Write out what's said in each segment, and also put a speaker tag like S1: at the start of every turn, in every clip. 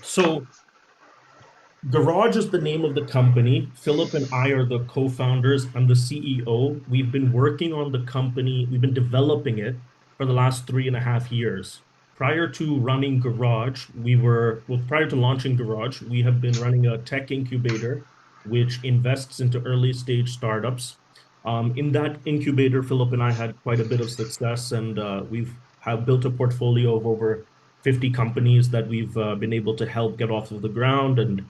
S1: So Garage is the name of the company. Philip and I are the co-founders. I'm the CEO. We've been working on the company. We've been developing it for the last 3.5 years. Prior to running Garage, prior to launching Garage, we have been running a tech incubator, which invests into early stage startups. In that incubator, Philip and I had quite a bit of success, and we've have built a portfolio of over 50 companies that we've been able to help get off of the ground. And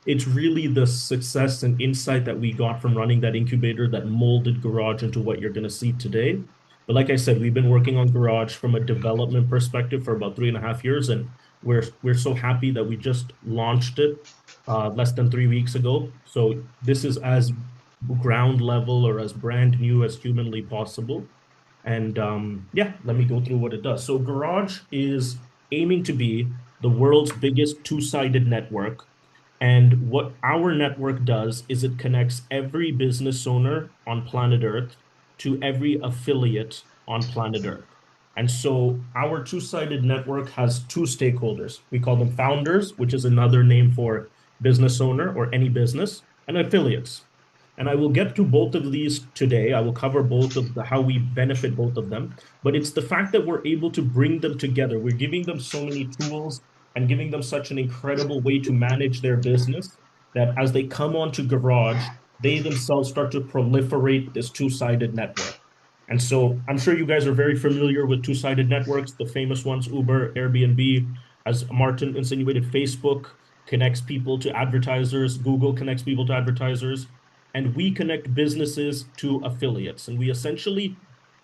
S1: it's really the success and insight that we got from running that incubator that molded Garage into what you're going to see today. But like I said, we've been working on Garage from a development perspective for about 3.5 years, and we're so happy that we just launched it less than 3 weeks ago. So this is as ground level or as brand new as humanly possible. And yeah, let me go through what it does. So Garage is aiming to be the world's biggest two-sided network. And what our network does is it connects every business owner on planet Earth to every affiliate on planet Earth. And so our two-sided network has two stakeholders. We call them founders, which is another name for business owner or any business, and affiliates. And I will get to both of these today. I will cover both of the how we benefit both of them. But it's the fact that we're able to bring them together. We're giving them so many tools and giving them such an incredible way to manage their business that as they come onto Garage, they themselves start to proliferate this two-sided network. And so I'm sure you guys are very familiar with two-sided networks, the famous ones, Uber, Airbnb, as Martin insinuated, Facebook connects people to advertisers, Google connects people to advertisers, and we connect businesses to affiliates. And we essentially,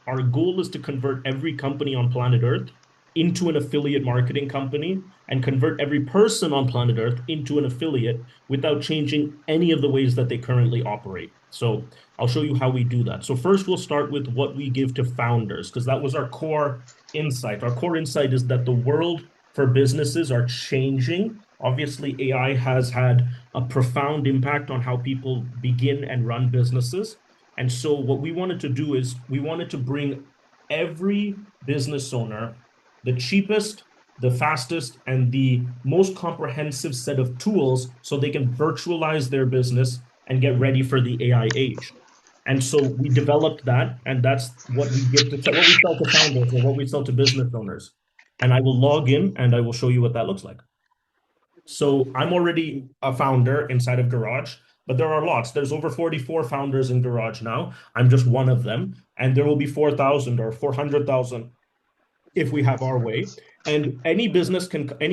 S1: our goal is to convert every company on planet Earth into an affiliate marketing company and convert every person on planet Earth into an affiliate without changing any of the ways that they currently operate. So I'll show you how we do that. So first we'll start with what we give to founders, because that was our core insight. Our core insight is that the world for businesses are changing. Obviously, AI has had a profound impact on how people begin and run businesses. And so what we wanted to do is we wanted to bring every business owner the cheapest, the fastest, and the most comprehensive set of tools so they can virtualize their business and get ready for the AI age. And so we developed that, and that's what we give to what we sell to founders or what we sell to business owners. And I will log in and I will show you what that looks like. So I'm already a founder inside of Garage, but there are lots. There's over 44 founders in Garage now. I'm just one of them, and there will be 4,000 or 400,000 if we have our way. And any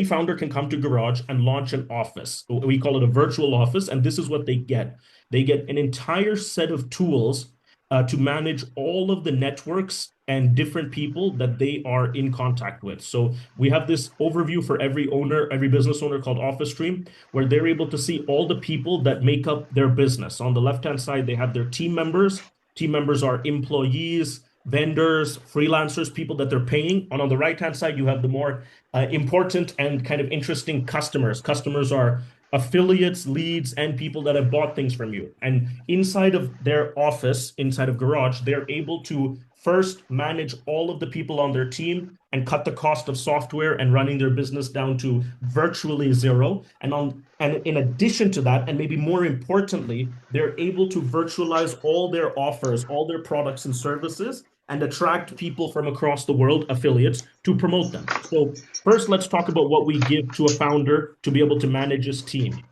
S1: founder can come to Garage and launch an office. We call it a virtual office. And this is what they get. They get an entire set of tools to manage all of the networks and different people that they are in contact with. So we have this overview for every owner, every business owner called Office Stream, where they're able to see all the people that make up their business. On the left-hand side, they have their team members. Team members are employees, vendors, freelancers, people that they're paying. And on the right-hand side, you have the more important and kind of interesting customers. Customers are affiliates, leads, and people that have bought things from you. And inside of their office, inside of Garage, they're able to first manage all of the people on their team and cut the cost of software and running their business down to virtually zero. And in addition to that, and maybe more importantly, they're able to virtualize all their offers, all their products and services, and attract people from across the world, affiliates, to promote them. So first, let's talk about what we give to a founder to be able to manage his team.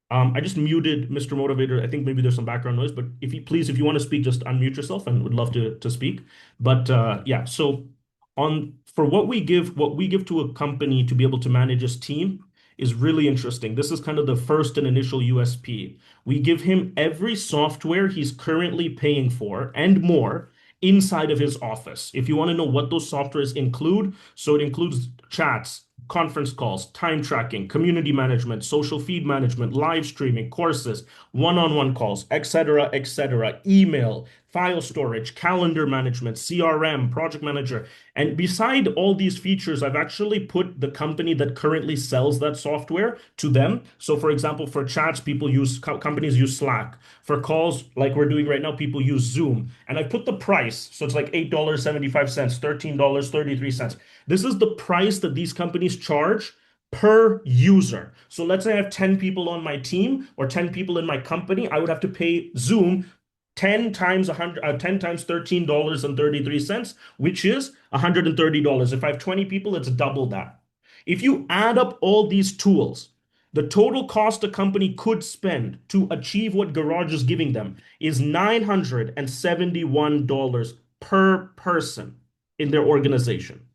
S1: I just muted Mr. Motivator. I think maybe there's some background noise, but if you want to speak, just unmute yourself and would love to speak. But yeah, so on for what we give to a company to be able to manage his team is really interesting. This is kind of the first and initial USP. We give him every software he's currently paying for and more inside of his office. If you want to know what those softwares include, so it includes chats, conference calls, time tracking, community management, social feed management, live streaming, courses, one-on-one calls, etc., email, file storage, calendar management, CRM, project manager. And beside all these features, I've actually put the company that currently sells that software to them. So for example, for chats, companies use Slack. For calls, like we're doing right now, people use Zoom. And I put the price. So it's like $8.75, $13.33. This is the price that these companies charge per user. So let's say I have 10 people on my team or 10 people in my company, I would have to pay Zoom 10 times 100 10 times $13.33, which is $130. If I have 20 people, it's double that. If you add up all these tools, the total cost a company could spend to achieve what Garage is giving them is $971 per person in their organization.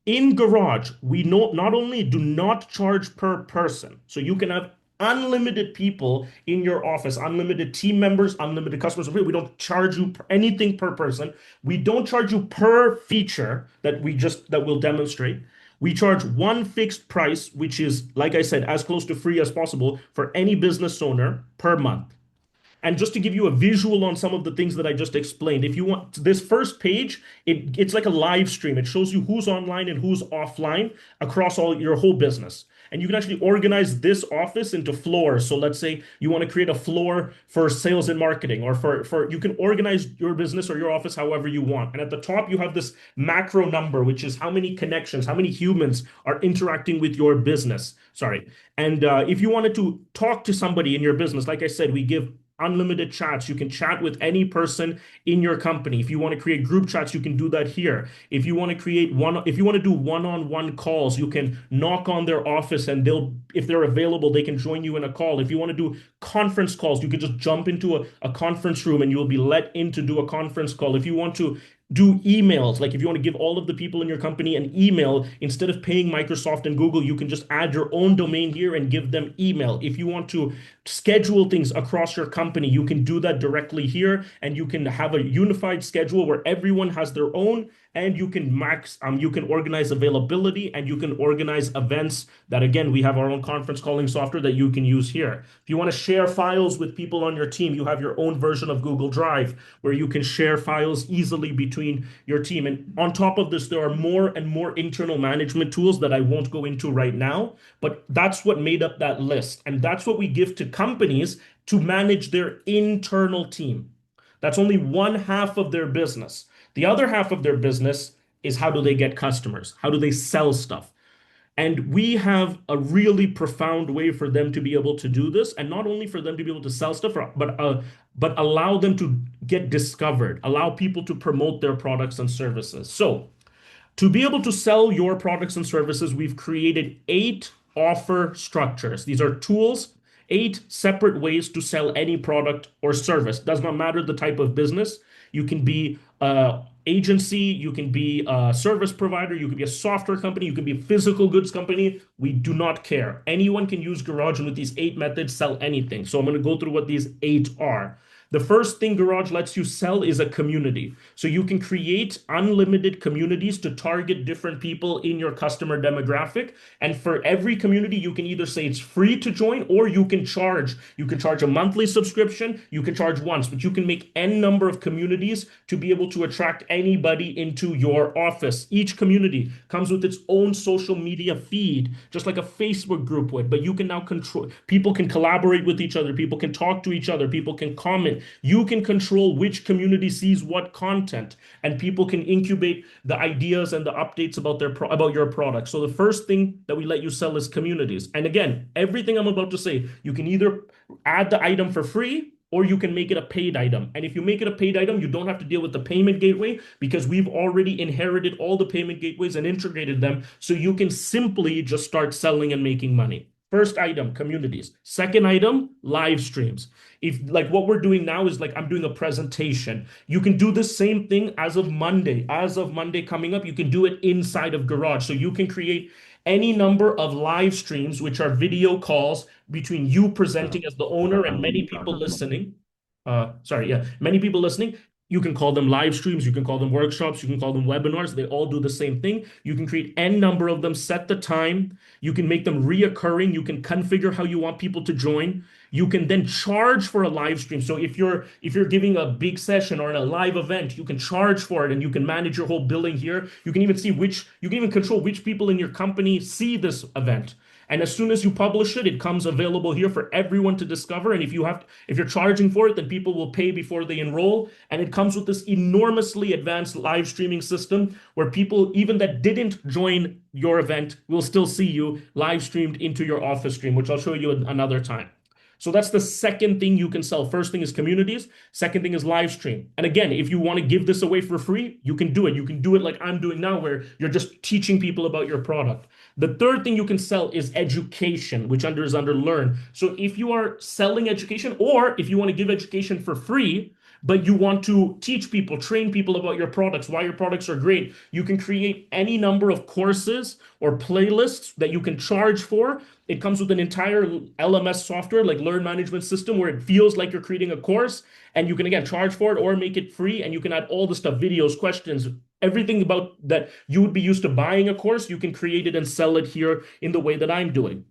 S1: In Garage, we not only do not charge per person, so you can have unlimited people in your office, unlimited team members, unlimited customers. We don't charge you anything per person. We don't charge you per feature that we'll demonstrate. We charge one fixed price, which is, like I said, as close to free as possible for any business owner per month. And just to give you a visual on some of the things that I just explained, if you want this first page, it's like a live stream. It shows you who's online and who's offline across all your whole business. And you can actually organize this office into floors. So let's say you want to create a floor for sales and marketing, or for you can organize your business or your office however you want. And at the top, you have this macro number, which is how many connections, how many humans are interacting with your business. Sorry. And if you wanted to talk to somebody in your business, like I said, we give unlimited chats. You can chat with any person in your company. If you want to create group chats, you can do that here. If you want to if you want to do one-on-one calls, you can knock on their office and if they're available, they can join you in a call. If you want to do conference calls, you can just jump into a conference room and you'll be let in to do a conference call. If you want to do emails, like if you want to give all of the people in your company an email, instead of paying Microsoft and Google, you can just add your own domain here and give them email. If you want to schedule things across your company, you can do that directly here, and you can have a unified schedule where everyone has their own, and you can organize availability, and you can organize events that, again, we have our own conference calling software that you can use here. If you want to share files with people on your team, you have your own version of Google Drive where you can share files easily between your team. And on top of this, there are more and more internal management tools that I won't go into right now, but that's what made up that list. And that's what we give to companies to manage their internal team. That's only one half of their business. The other half of their business is, how do they get customers? How do they sell stuff? And we have a really profound way for them to be able to do this, and not only for them to be able to sell stuff, but allow them to get discovered, allow people to promote their products and services. So, to be able to sell your products and services, we've created 8 offer structures. These are tools, 8 separate ways to sell any product or service. Does not matter the type of business. You can be a agency, you can be a service provider, you can be a software company, you can be a physical goods company. We do not care. Anyone can use Garage, and with these 8 methods, sell anything. So I'm going to go through what these 8 are. The first thing Garage lets you sell is a community. So you can create unlimited communities to target different people in your customer demographic. And for every community, you can either say it's free to join, or you can charge. You can charge a monthly subscription, you can charge once, but you can make N number of communities to be able to attract anybody into your office. Each community comes with its own social media feed, just like a Facebook group would, but you can now control, people can collaborate with each other, people can talk to each other, people can comment. You can control which community sees what content, and people can incubate the ideas and the updates about your product. So the first thing that we let you sell is communities. And again, everything I'm about to say, you can either add the item for free, or you can make it a paid item. And if you make it a paid item, you don't have to deal with the payment gateway, because we've already inherited all the payment gateways and integrated them. So you can simply just start selling and making money. First item, communities. Second item, live streams. If, like, what we're doing now is, like, I'm doing a presentation. You can do the same thing as of Monday. As of Monday coming up, you can do it inside of Garage. So you can create any number of live streams, which are video calls between you presenting as the owner and many people listening. Many people listening. You can call them live streams, you can call them workshops, you can call them webinars. They all do the same thing. You can create N number of them, set the time. You can make them reoccurring. You can configure how you want people to join. You can then charge for a live stream. So if you're giving a big session or in a live event, you can charge for it, and you can manage your whole billing here. You can even control which people in your company see this event. And as soon as you publish it, it comes available here for everyone to discover. And if you're charging for it, then people will pay before they enroll. And it comes with this enormously advanced live streaming system where people, even that didn't join your event, will still see you live streamed into your office stream, which I'll show you another time. So that's the second thing you can sell. First thing is communities. Second thing is live stream. And again, if you want to give this away for free, you can do it. You can do it like I'm doing now, where you're just teaching people about your product. The third thing you can sell is education, which is under learn. So if you are selling education, or if you want to give education for free, but you want to teach people, train people about your products, why your products are great, you can create any number of courses or playlists that you can charge for. It comes with an entire LMS software, like learn management system, where it feels like you're creating a course, and you can again charge for it or make it free, and you can add all the stuff, videos, questions, everything about that you would be used to buying a course. You can create it and sell it here in the way that I'm doing.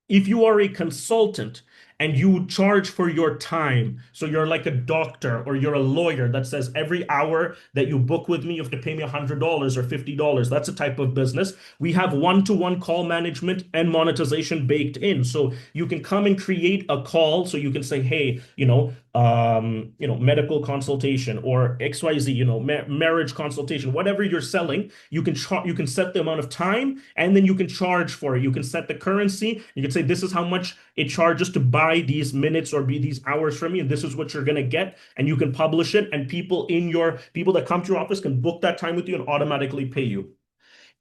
S1: If you are a consultant and you charge for your time, so you're like a doctor or you're a lawyer that says every hour that you book with me, you have to pay me $100 or $50. That's a type of business. We have one-to-one call management and monetization baked in. So you can come and create a call. So you can say, hey, medical consultation or XYZ, marriage consultation, whatever you're selling, you can set the amount of time, and then you can charge for it. You can set the currency. You can say, this is how much it charges to buy these minutes or be these hours from me, and this is what you're going to get. And you can publish it, and people that come to your office can book that time with you and automatically pay you.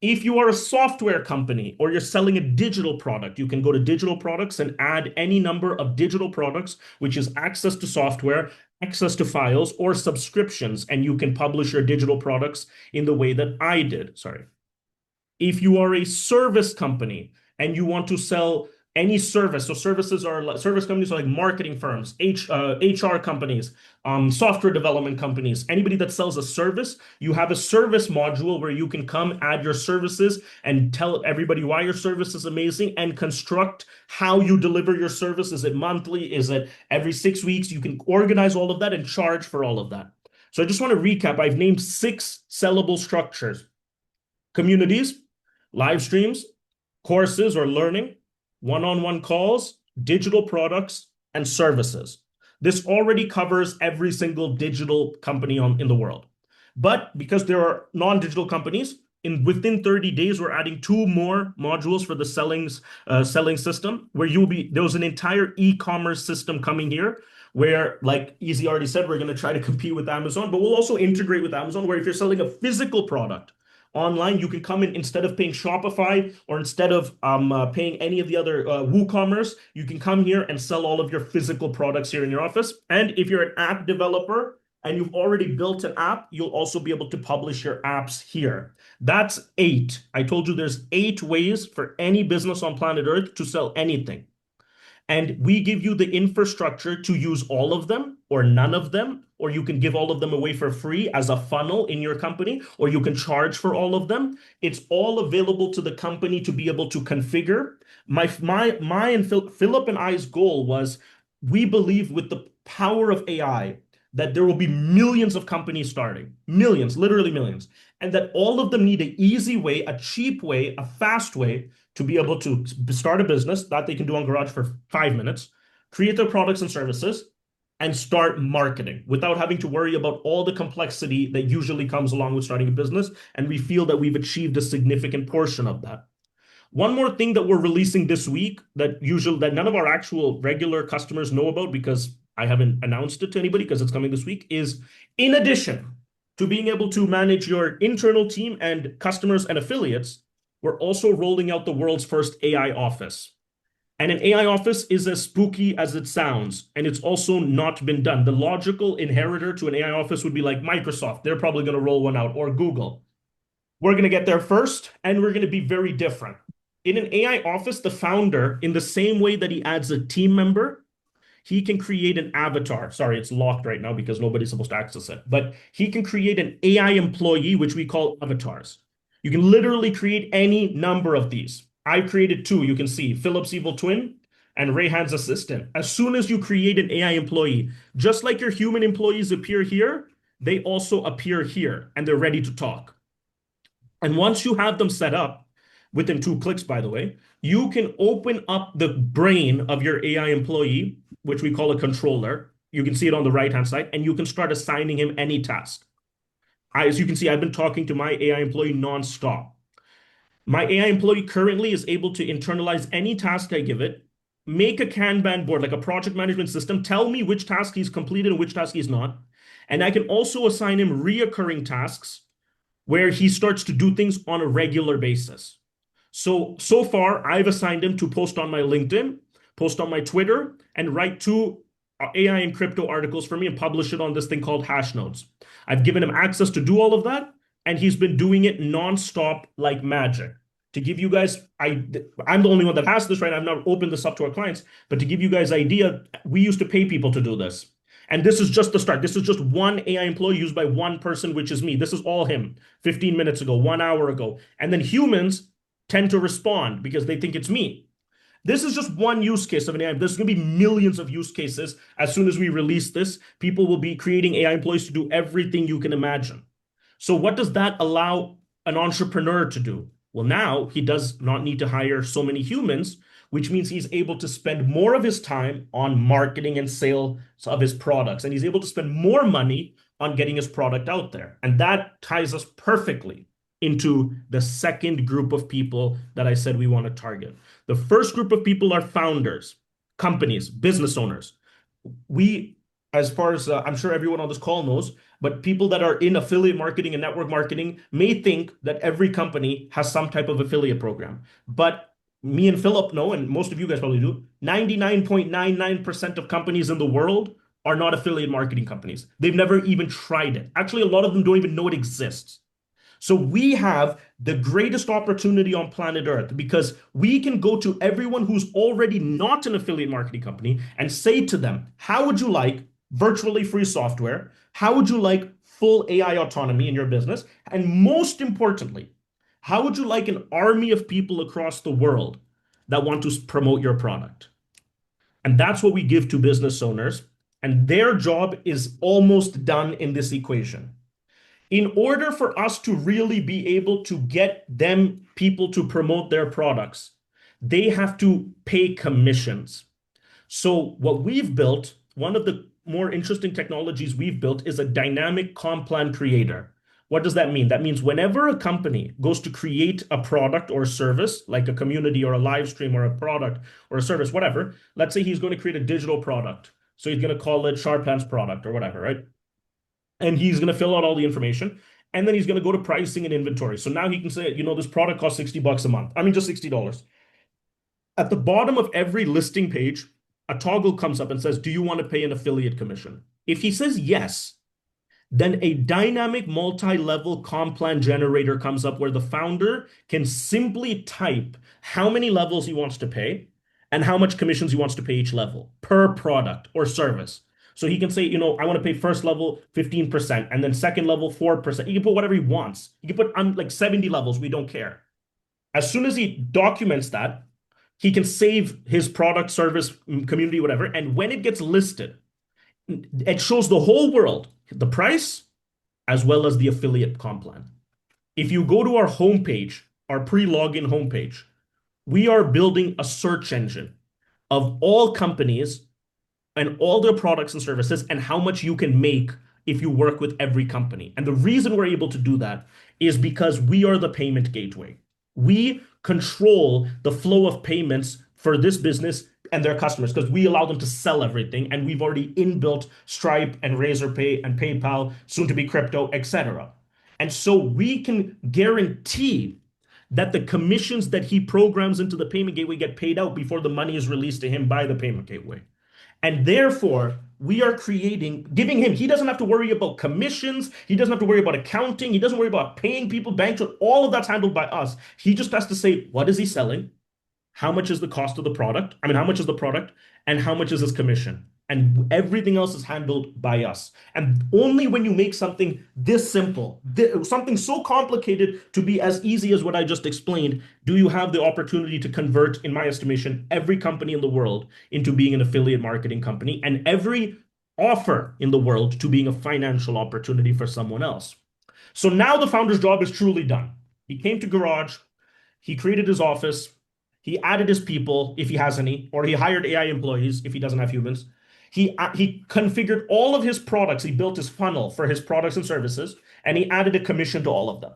S1: If you are a software company or you're selling a digital product, you can go to digital products and add any number of digital products, which is access to software, access to files, or subscriptions, and you can publish your digital products in the way that I did. Sorry. If you are a service company and you want to sell any service, so service companies are like marketing firms, HR companies, software development companies, anybody that sells a service, you have a service module where you can come add your services and tell everybody why your service is amazing and construct how you deliver your service. Is it monthly? Is it every 6 weeks? You can organize all of that and charge for all of that. So I just want to recap. I've named 6 sellable structures: communities, live streams, courses or learning, one-on-one calls, digital products, and services. This already covers every single digital company in the world. But because there are non-digital companies, within 30 days, we're adding 2 more modules for the selling system, where there's an entire e-commerce system coming here, where, like Easy already said, we're going to try to compete with Amazon, but we'll also integrate with Amazon, where if you're selling a physical product online, you can come in, instead of paying Shopify or instead of paying any of the other WooCommerce, you can come here and sell all of your physical products here in your office. And if you're an app developer and you've already built an app, you'll also be able to publish your apps here. That's 8. I told you there's 8 ways for any business on planet Earth to sell anything. And we give you the infrastructure to use all of them or none of them, or you can give all of them away for free as a funnel in your company, or you can charge for all of them. It's all available to the company to be able to configure. My and Philip and I's goal was, we believe with the power of AI that there will be millions of companies starting, millions, literally millions, and that all of them need an easy way, a cheap way, a fast way to be able to start a business that they can do on Garage for 5 minutes, create their products and services, and start marketing without having to worry about all the complexity that usually comes along with starting a business. And we feel that we've achieved a significant portion of that. One more thing that we're releasing this week that none of our actual regular customers know about, because I haven't announced it to anybody because it's coming this week, is in addition to being able to manage your internal team and customers and affiliates, we're also rolling out the world's first AI office. And an AI office is as spooky as it sounds, and it's also not been done. The logical inheritor to an AI office would be like Microsoft. They're probably going to roll one out, or Google. We're going to get there first, and we're going to be very different. In an AI office, the founder, in the same way that he adds a team member, he can create an avatar. Sorry, it's locked right now because nobody's supposed to access it. But he can create an AI employee, which we call avatars. You can literally create any number of these. I've created 2. You can see Philip's evil twin and Rayhan's assistant. As soon as you create an AI employee, just like your human employees appear here, they also appear here, and they're ready to talk. And once you have them set up, within 2 clicks, by the way, you can open up the brain of your AI employee, which we call a controller. You can see it on the right hand side, and you can start assigning him any task. As you can see, I've been talking to my AI employee nonstop. My AI employee currently is able to internalize any task I give it, make a Kanban board, like a project management system, tell me which task he's completed and which task he's not. And I can also assign him reoccurring tasks where he starts to do things on a regular basis. So far, I've assigned him to post on my LinkedIn, post on my Twitter, and write two AI and crypto articles for me and publish it on this thing called Hash Notes. I've given him access to do all of that, and he's been doing it nonstop like magic. To give you guys, I'm the only one that has this, right? I've not opened this up to our clients, but to give you guys idea, we used to pay people to do this. And this is just the start. This is just one AI employee used by one person, which is me. This is all him 15 minutes ago, 1 hour ago. And then humans tend to respond because they think it's me. This is just one use case of an AI. There's going to be millions of use cases. As soon as we release this, people will be creating AI employees to do everything you can imagine. So what does that allow an entrepreneur to do? Well, now he does not need to hire so many humans, which means he's able to spend more of his time on marketing and sales of his products. And he's able to spend more money on getting his product out there. And that ties us perfectly into the second group of people that I said we want to target. The first group of people are founders, companies, business owners. We, as far as I'm sure everyone on this call knows, but people that are in affiliate marketing and network marketing may think that every company has some type of affiliate program. But me and Philip know, and most of you guys probably do, 99.99% of companies in the world are not affiliate marketing companies. They've never even tried it. Actually, a lot of them don't even know it exists. So we have the greatest opportunity on planet Earth because we can go to everyone who's already not an affiliate marketing company and say to them, how would you like virtually free software? How would you like full AI autonomy in your business? And most importantly, how would you like an army of people across the world that want to promote your product? And that's what we give to business owners. And their job is almost done in this equation. In order for us to really be able to get them people to promote their products, they have to pay commissions. So what we've built, one of the more interesting technologies we've built is a dynamic comp plan creator. What does that mean? That means whenever a company goes to create a product or a service, like a community or a live stream or a product or a service, whatever, let's say he's going to create a digital product. So he's going to call it Shorupan's product or whatever, right? And he's going to fill out all the information. And then he's going to go to pricing and inventory. So now he can say, this product costs $60 a month. I mean, just $60. At the bottom of every listing page, a toggle comes up and says, do you want to pay an affiliate commission? If he says yes, then a dynamic multi-level comp plan generator comes up where the founder can simply type how many levels he wants to pay and how much commissions he wants to pay each level per product or service. So he can say, I want to pay first level 15% and then second level 4%. He can put whatever he wants. He can put like 70 levels. We don't care. As soon as he documents that, he can save his product, service, community, whatever. And when it gets listed, it shows the whole world the price as well as the affiliate comp plan. If you go to our homepage, our pre-login homepage, we are building a search engine of all companies and all their products and services and how much you can make if you work with every company. And the reason we're able to do that is because we are the payment gateway. We control the flow of payments for this business and their customers because we allow them to sell everything. And we've already inbuilt Stripe and Razorpay and PayPal, soon to be crypto, etc. And so we can guarantee that the commissions that he programs into the payment gateway get paid out before the money is released to him by the payment gateway. And therefore, we are giving him, he doesn't have to worry about commissions. He doesn't have to worry about accounting. He doesn't worry about paying people, banks, all of that's handled by us. He just has to say, what is he selling? How much is the cost of the product? I mean, how much is the product and how much is his commission? And everything else is handled by us. And only when you make something this simple, something so complicated to be as easy as what I just explained, do you have the opportunity to convert, in my estimation, every company in the world into being an affiliate marketing company and every offer in the world to being a financial opportunity for someone else. So now the founder's job is truly done. He came to Garage. He created his office. He added his people, if he has any, or he hired AI employees if he doesn't have humans. He configured all of his products. He built his funnel for his products and services, and he added a commission to all of them.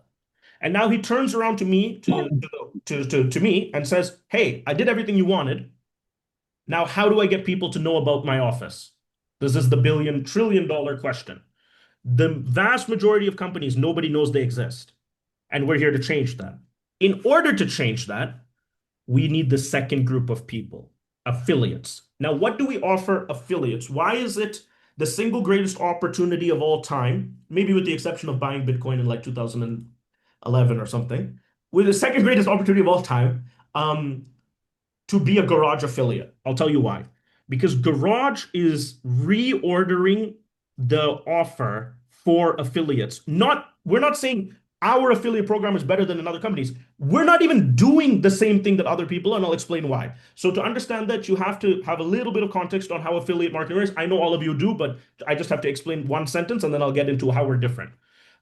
S1: And now he turns around to me to me and says, "Hey, I did everything you wanted. Now, how do I get people to know about my office?" This is the billion trillion dollar question. The vast majority of companies, nobody knows they exist. And we're here to change that. In order to change that, we need the second group of people, affiliates. Now, what do we offer affiliates? Why is it the single greatest opportunity of all time, maybe with the exception of buying Bitcoin in like 2011 or something, with the second greatest opportunity of all time, to be a Garage affiliate? I'll tell you why. Because Garage is reordering the offer for affiliates. We're not saying our affiliate program is better than another company's. We're not even doing the same thing that other people, and I'll explain why. So to understand that, you have to have a little bit of context on how affiliate marketing works. I know all of you do, but I just have to explain one sentence and then I'll get into how we're different.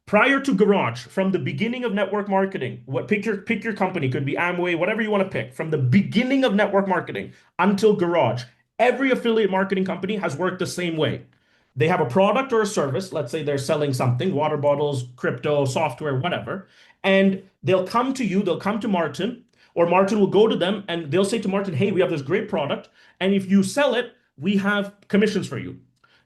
S1: Prior to Garage, from the beginning of network marketing, pick your company, could be Amway, whatever you want to pick, from the beginning of network marketing until Garage, every affiliate marketing company has worked the same way. They have a product or a service. Let's say they're selling something, water bottles, crypto, software, whatever. And they'll come to you, they'll come to Martin, or Martin will go to them and they'll say to Martin, "Hey, we have this great product. And if you sell it, we have commissions for you."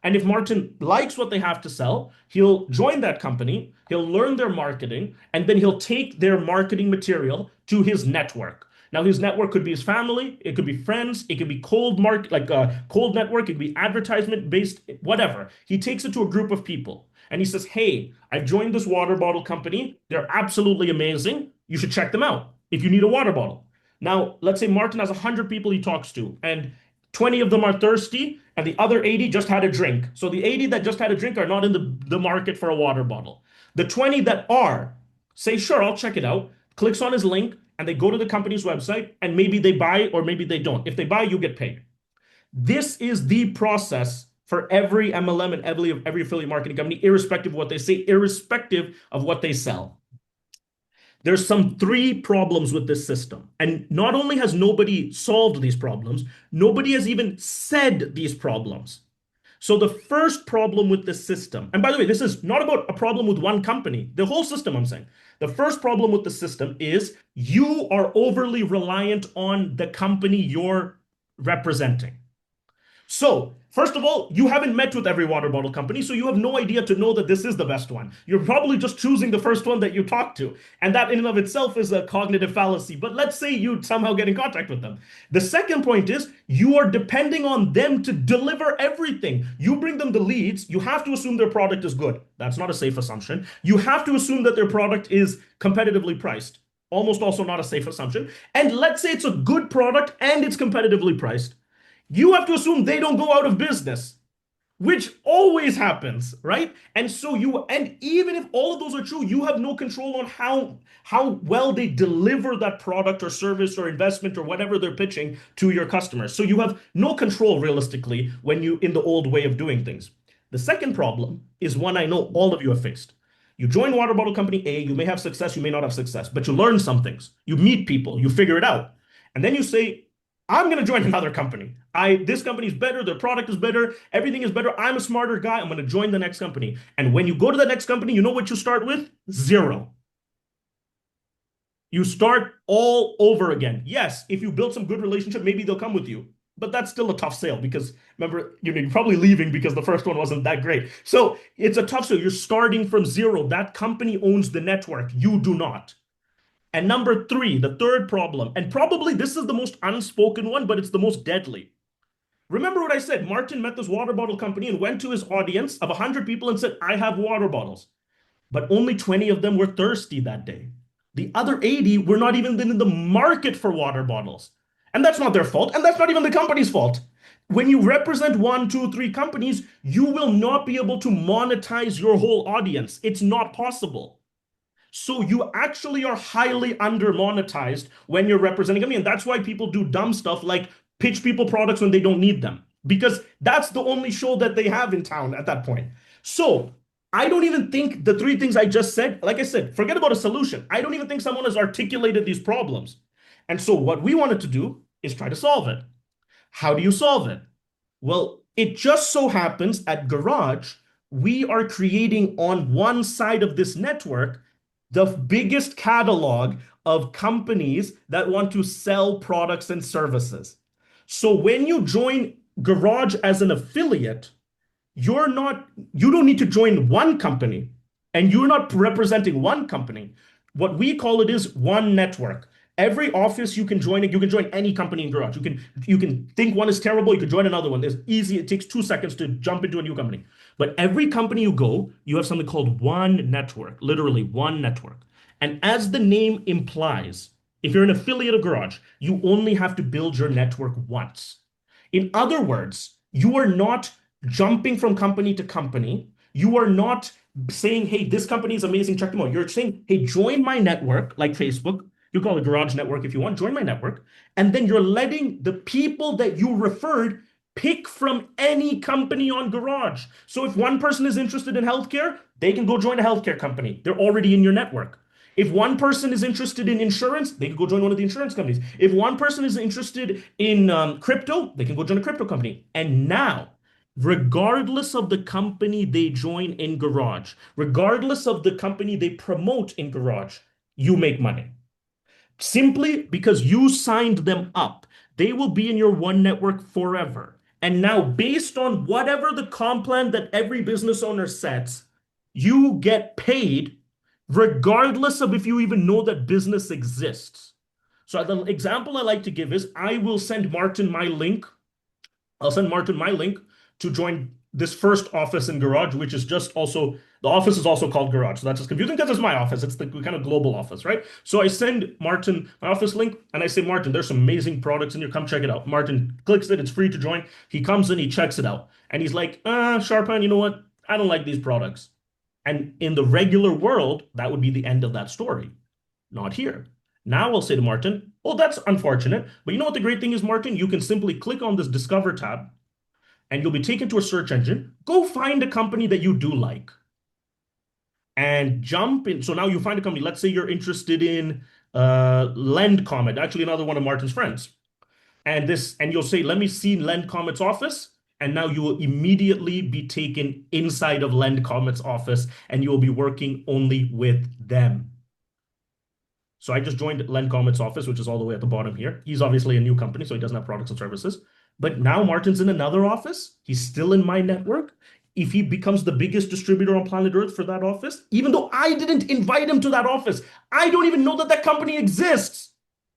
S1: And if Martin likes what they have to sell, he'll join that company, he'll learn their marketing, and then he'll take their marketing material to his network. Now, his network could be his family, it could be friends, it could be cold market, like a cold network, it could be advertisement based, whatever. He takes it to a group of people and he says, "Hey, I've joined this water bottle company. They're absolutely amazing. You should check them out if you need a water bottle." Now, let's say Martin has 100 people he talks to, and 20 of them are thirsty, and the other 80 just had a drink. So the 80 that just had a drink are not in the market for a water bottle. The 20 that are say, "Sure, I'll check it out," clicks on his link, and they go to the company's website, and maybe they buy or maybe they don't. If they buy, you get paid. This is the process for every MLM and every affiliate marketing company, irrespective of what they say, irrespective of what they sell. There's some three problems with this system. And not only has nobody solved these problems, nobody has even said these problems. So the first problem with the system, and by the way, this is not about a problem with one company, the whole system, I'm saying. The first problem with the system is you are overly reliant on the company you're representing. So, first of all, you haven't met with every water bottle company, so you have no idea to know that this is the best one. You're probably just choosing the first one that you talk to. And that in and of itself is a cognitive fallacy. But let's say you somehow get in contact with them. The second point is you are depending on them to deliver everything. You bring them the leads, you have to assume their product is good. That's not a safe assumption. You have to assume that their product is competitively priced. Almost also not a safe assumption. And let's say it's a good product and it's competitively priced. You have to assume they don't go out of business, which always happens, right? And even if all of those are true, you have no control on how well they deliver that product or service or investment or whatever they're pitching to your customers. So you have no control realistically when you in the old way of doing things. The second problem is one I know all of you have faced. You join water bottle company A, you may have success, you may not have success, but you learn some things. You meet people, you figure it out. And then you say, "I'm going to join another company. This company is better. Their product is better. Everything is better. I'm a smarter guy. I'm going to join the next company." And when you go to the next company, you know what you start with? Zero. You start all over again. Yes, if you build some good relationship, maybe they'll come with you. But that's still a tough sale because remember, you're probably leaving because the first one wasn't that great. So it's a tough sale. You're starting from zero. That company owns the network. You do not. And number three, the third problem, and probably this is the most unspoken one, but it's the most deadly. Remember what I said? Martin met this water bottle company and went to his audience of 100 people and said, "I have water bottles." But only 20 of them were thirsty that day. The other 80 were not even in the market for water bottles. And that's not their fault. And that's not even the company's fault. When you represent one, two, three companies, you will not be able to monetize your whole audience. It's not possible. So you actually are highly under monetized when you're representing. I mean, that's why people do dumb stuff like pitch people products when they don't need them, because that's the only show that they have in town at that point. So I don't even think the three things I just said, like I said, forget about a solution. I don't even think someone has articulated these problems. And so what we wanted to do is try to solve it. How do you solve it? Well, it just so happens at Garage, we are creating on one side of this network the biggest catalog of companies that want to sell products and services. So when you join Garage as an affiliate, you're not you don't need to join one company, and you're not representing one company. What we call it is one network. Every office you can join it, you can join any company in Garage. You can think one is terrible, you can join another one. It's easy, it takes 2 seconds to jump into a new company. But every company you go, you have something called one network, literally one network. And as the name implies, if you're an affiliate of Garage, you only have to build your network once. In other words, you are not jumping from company to company. You are not saying, hey, this company is amazing, check them out. You're saying, hey, join my network, like Facebook. You call it Garage Network if you want, join my network. And then you're letting the people that you referred pick from any company on Garage. So if one person is interested in healthcare, they can go join a healthcare company. They're already in your network. If one person is interested in insurance, they can go join one of the insurance companies. If one person is interested in crypto, they can go join a crypto company. And now, regardless of the company they join in Garage, regardless of the company they promote in Garage, you make money. Simply because you signed them up. They will be in your one network forever. And now, based on whatever the comp plan that every business owner sets, you get paid regardless of if you even know that business exists. So the example I like to give is I will send Martin my link. I'll send Martin my link to join this first office in Garage, which is just also the office is also called Garage. So that's just confusing because it's my office. It's the kind of global office, right? So I send Martin my office link and I say, Martin, there's some amazing products in here. Come check it out. Martin clicks it. It's free to join. He comes in, he checks it out. And he's like, Shorupan, you know what? I don't like these products. And in the regular world, that would be the end of that story. Not here. Now I'll say to Martin, oh, that's unfortunate. But you know what the great thing is, Martin? You can simply click on this Discover tab and you'll be taken to a search engine. Go find a company that you do like and jump in. So now you find a company. Let's say you're interested in Lend Comet, actually another one of Martin's friends. And you'll say, let me see Lend Comet's office. And now you will immediately be taken inside of Lend Comet's office and you will be working only with them. So I just joined Len Comet's office, which is all the way at the bottom here. He's obviously a new company, so he doesn't have products and services. But now Martin's in another office. He's still in my network. If he becomes the biggest distributor on planet Earth for that office, even though I didn't invite him to that office, I don't even know that that company exists.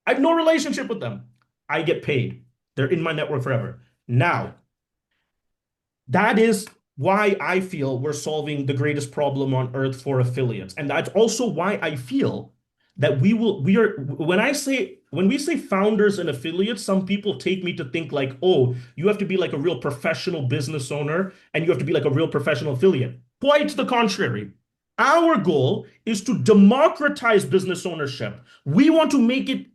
S1: I have no relationship with them. I get paid. They're in my network forever. Now, that is why I feel we're solving the greatest problem on earth for affiliates. And that's also why I feel that we are when we say founders and affiliates, some people take me to think like, oh, you have to be like a real professional business owner and you have to be like a real professional affiliate. Quite the contrary. Our goal is to democratize business ownership. We want to make it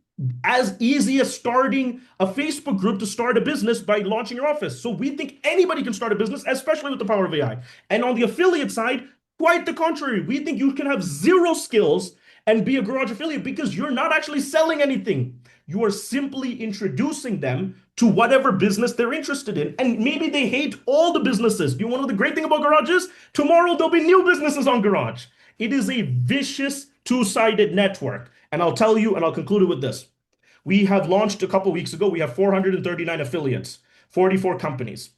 S1: as easy as starting a Facebook group to start a business by launching your office. So we think anybody can start a business, especially with the power of AI. And on the affiliate side, quite the contrary. We think you can have zero skills and be a Garage affiliate because you're not actually selling anything. You are simply introducing them to whatever business they're interested in. And maybe they hate all the businesses. You know the great thing about Garage is? Tomorrow there'll be new businesses on Garage. It is a vicious two-sided network. And I'll tell you, and I'll conclude it with this. We have launched a couple weeks ago. We have 439 affiliates, 44 companies.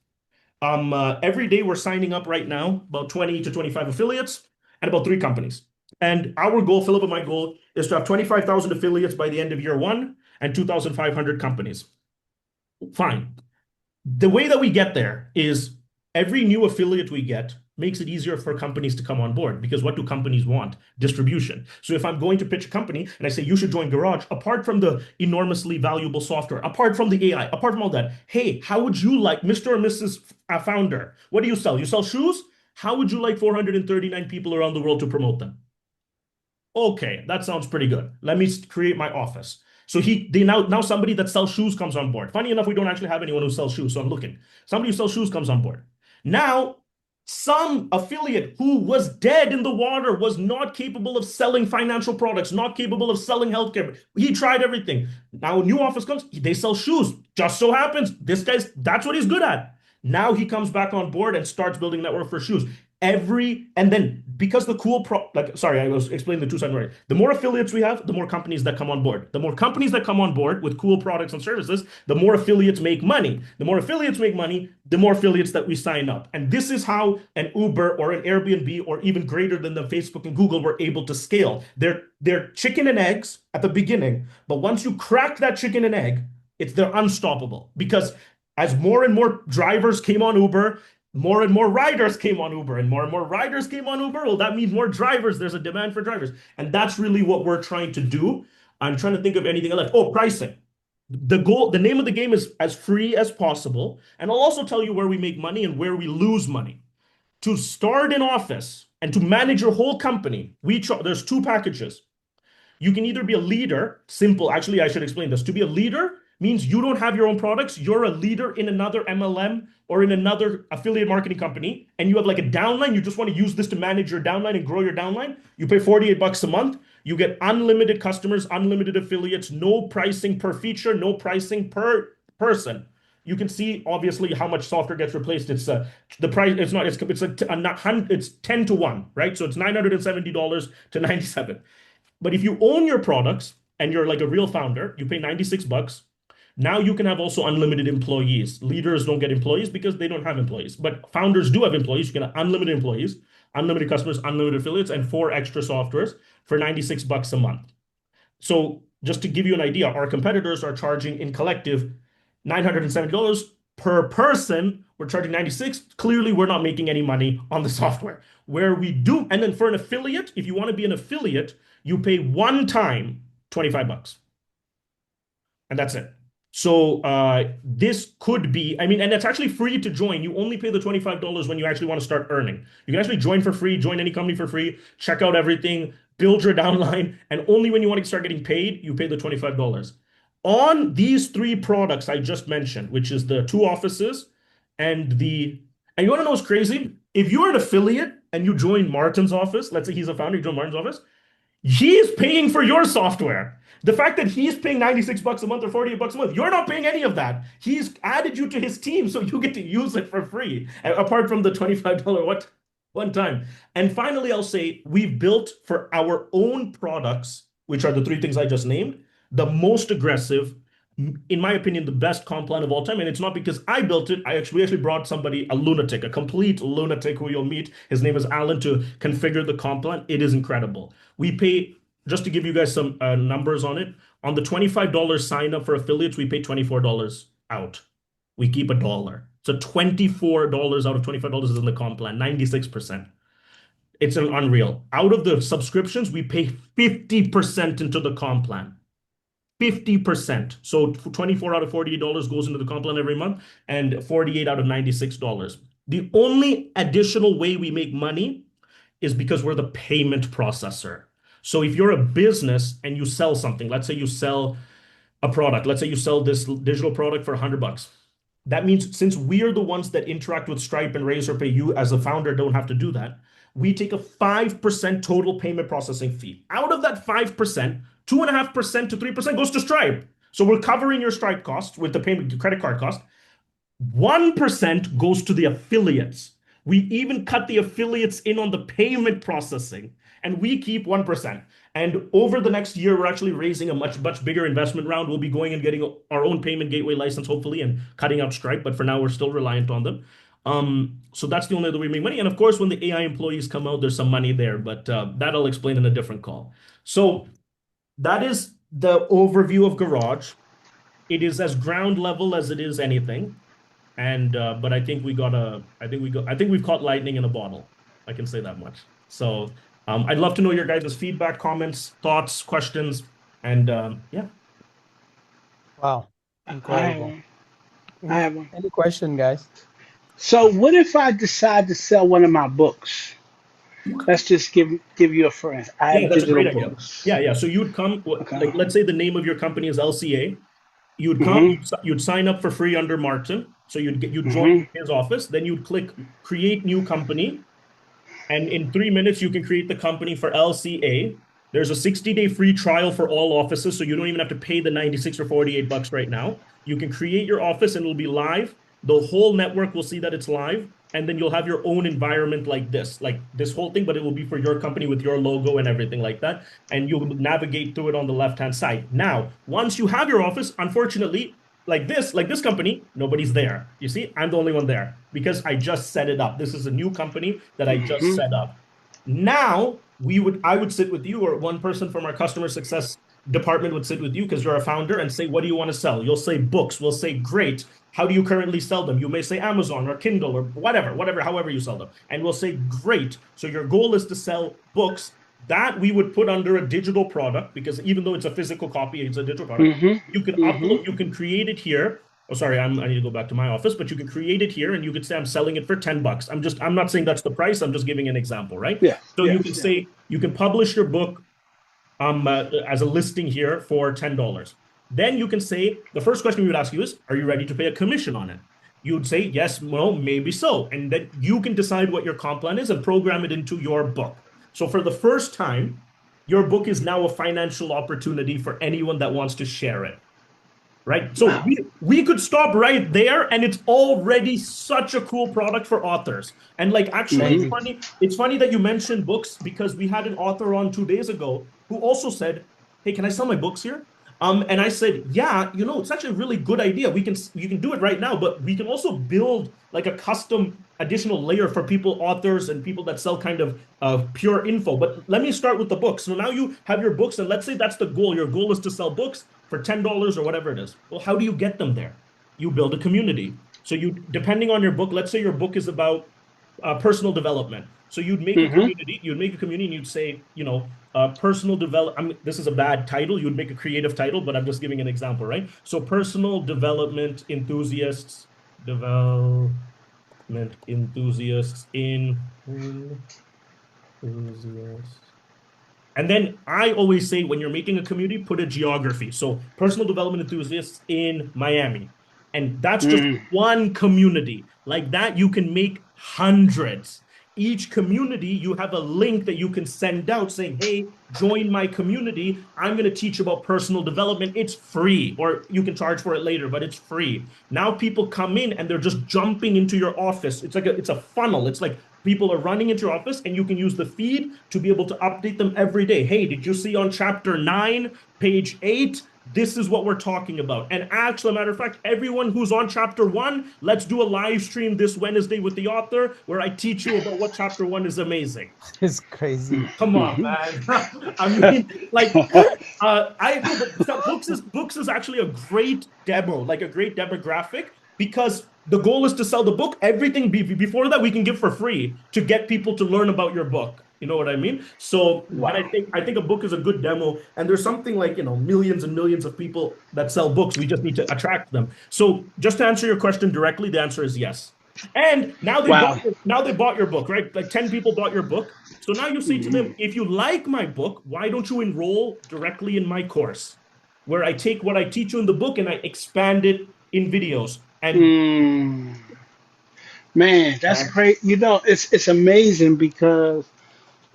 S1: Every day we're signing up right now about 20 to 25 affiliates and about 3 companies. And our goal, Philip and my goal, is to have 25,000 affiliates by the end of year 1 and 2,500 companies. Fine. The way that we get there is every new affiliate we get makes it easier for companies to come on board because what do companies want? Distribution. So if I'm going to pitch a company and I say you should join Garage, apart from the enormously valuable software, apart from the AI, apart from all that, hey, how would you like, Mr. or Mrs. Founder, what do you sell? You sell shoes? How would you like 439 people around the world to promote them? Okay, that sounds pretty good. Let me create my office. So now somebody that sells shoes comes on board. Funny enough, we don't actually have anyone who sells shoes, so I'm looking. Somebody who sells shoes comes on board. Now Some affiliate who was dead in the water, was not capable of selling financial products, not capable of selling healthcare. He tried everything. Now a new office comes, they sell shoes. Just so happens this guy's that's what he's good at. Now he comes back on board and starts building network for shoes. And then because the cool pro like sorry, I was explaining the two sides right. The more affiliates we have, the more companies that come on board. The more companies that come on board with cool products and services, the more affiliates make money. The more affiliates make money, the more affiliates that we sign up. And this is how an Uber or an Airbnb or even greater than the Facebook and Google were able to scale. They're chicken and eggs at the beginning, but once you crack that chicken and egg, they're unstoppable because as more and more drivers came on Uber, more and more riders came on Uber, and more riders came on Uber. Well, that means more drivers. There's a demand for drivers. And that's really what we're trying to do. I'm trying to think of anything else. Oh, pricing. The name of the game is as free as possible. And I'll also tell you where we make money and where we lose money. To start an office and to manage your whole company, there's two packages. You can either be a leader, simple. Actually, I should explain this. To be a leader means you don't have your own products. You're a leader in another MLM or in another affiliate marketing company, and you have like a downline. You just want to use this to manage your downline and grow your downline. You pay $48 a month. You get unlimited customers, unlimited affiliates, no pricing per feature, no pricing per person. You can see obviously how much software gets replaced. It's the price. It's not. It's 10 to 1, right? So it's $970 to 97. But if you own your products and you're like a real founder, you pay $96. Now you can have also unlimited employees. Leaders don't get employees because they don't have employees, but founders do have employees. You can have unlimited employees, unlimited customers, unlimited affiliates, and 4 extra softwares for $96 a month. So just to give you an idea, our competitors are charging in collective $970 per person. We're charging 96. Clearly, we're not making any money on the software. Where we do, and then for an affiliate, if you want to be an affiliate, you pay one time $25. And that's it. So this could be, I mean, and it's actually free to join. You only pay the $25 when you actually want to start earning. You can actually join for free, join any company for free, check out everything, build your downline, and only when you want to start getting paid, you pay the $25. On these 3 products I just mentioned, which is the 2 offices and and you want to know what's crazy? If you're an affiliate and you join Martin's office, let's say he's a founder, you join Martin's office, he is paying for your software. The fact that he's paying $96 a month or $48 a month, you're not paying any of that. He's added you to his team, so you get to use it for free, apart from the $25 one time. And finally, I'll say we've built for our own products, which are the 3 things I just named, the most aggressive, in my opinion, the best comp plan of all time. And it's not because I built it. We actually brought somebody, a lunatic, a complete lunatic who you'll meet. His name is Alan to configure the comp plan. It is incredible. We pay, just to give you guys some numbers on it, on the $25 sign up for affiliates, we pay $24 out. We keep $1. So $24 out of $25 is in the comp plan, 96%. It's an unreal. Out of the subscriptions, we pay 50% into the comp plan. 50%. So 24 out of $48 goes into the comp plan every month and 48 out of $96. The only additional way we make money is because we're the payment processor. So if you're a business and you sell something, let's say you sell a product, let's say you sell this digital product for $100. That means since we are the ones that interact with Stripe and Razorpay, you as a founder don't have to do that. We take a 5% total payment processing fee. Out of that 5%, 2.5% to 3% goes to Stripe. So we're covering your Stripe cost with the payment credit card cost. 1% goes to the affiliates. We even cut the affiliates in on the payment processing, and we keep 1%. And over the next year, we're actually raising a much bigger investment round. We'll be going and getting our own payment gateway license, hopefully, and cutting out Stripe. But for now, we're still reliant on them. So that's the only way we make money. And of course, when the AI employees come out, there's some money there, but that I'll explain in a different call. So that is the overview of Garage. It is as ground level as it is anything. And but I think we've caught lightning in a bottle. I can say that much. So I'd love to know your guys' feedback, comments, thoughts, questions, and yeah.
S2: Wow, incredible.
S3: I have one.
S2: Any question, guys?
S3: So what if I decide to sell one of my books? Let's just give you a friend. I
S1: Yeah,
S3: have
S1: that's a
S3: digital
S1: great idea.
S3: books.
S1: Yeah, yeah. So you'd come,
S3: Okay.
S1: like, let's say the name of your company is LCA. You'd come,
S3: hmm
S1: you'd sign up for free under Martin. So you'd join his office, then you'd click create new company, and in 3 minutes you can create the company for LCA. There's a 60-day free trial for all offices, so you don't even have to pay the 96 or $48 right now. You can create your office and it'll be live. The whole network will see that it's live, and then you'll have your own environment like this whole thing, but it will be for your company with your logo and everything like that. And you'll navigate through it on the left-hand side. Now, once you have your office, unfortunately, like this company, nobody's there. You see, I'm the only one there because I just set it up. This is a new company that I just set up. Now I would sit with you, or one person from our customer success department would sit with you because you're a founder and say, what do you want to sell? You'll say books. We'll say, great. How do you currently sell them? You may say Amazon or Kindle or whatever, however you sell them. And we'll say, great. So your goal is to sell books. That we would put under a digital product, because even though it's a physical copy, it's a digital product. You can upload, you can create it here. Oh, sorry, I need to go back to my office, but you can create it here and you could say, I'm selling it for $10. I'm not saying that's the price. I'm just giving an example, right?
S3: Yeah.
S1: So you can say, you can publish your book as a listing here for $10. Then you can say, the first question we would ask you is, are you ready to pay a commission on it? You'd say, yes, well, maybe so. And then you can decide what your comp plan is and program it into your book. So for the first time, your book is now a financial opportunity for anyone that wants to share it. Right? So we could stop right there, and it's already such a cool product for authors. And like, actually, it's funny that you mentioned books, because we had an author on 2 days ago who also said, hey, can I sell my books here? And I said, yeah, it's actually a really good idea. You can do it right now, but we can also build like a custom additional layer for people, authors, and people that sell kind of pure info. But let me start with the books. So now you have your books, and let's say that's the goal. Your goal is to sell books for $10 or whatever it is. Well, how do you get them there? You build a community. So depending on your book, let's say your book is about personal development. So you'd make a community, and you'd say, personal development. I mean, this is a bad title. You'd make a creative title, but I'm just giving an example, right? So personal development enthusiasts, And then I always say, when you're making a community, put a geography. So personal development enthusiasts in Miami. And that's just one community. Like that, you can make hundreds. Each community, you have a link that you can send out saying, hey, join my community. I'm going to teach about personal development. It's free, or you can charge for it later, but it's free. Now people come in and they're just jumping into your office. It's a funnel. It's like people are running into your office, and you can use the feed to be able to update them every day. Hey, did you see on chapter 9, page 8? This is what we're talking about. And actually, matter of fact, everyone who's on chapter 1, let's do a live stream this Wednesday with the author where I teach you about what chapter 1 is amazing.
S2: It's crazy.
S1: Come on, man. I mean, like, books is actually a great demo, like a great demographic, because the goal is to sell the book. Everything before that we can give for free to get people to learn about your book. You know what I mean? So I think a book is a good demo, and there's something like, millions and millions of people that sell books. We just need to attract them. So just to answer your question directly, the answer is yes. And now they bought your book, right? Like 10 people bought your book. So now you say to them, if you like my book, why don't you enroll directly in my course, where I take what I teach you in the book and I expand it in videos. And
S3: man, that's great. It's amazing, because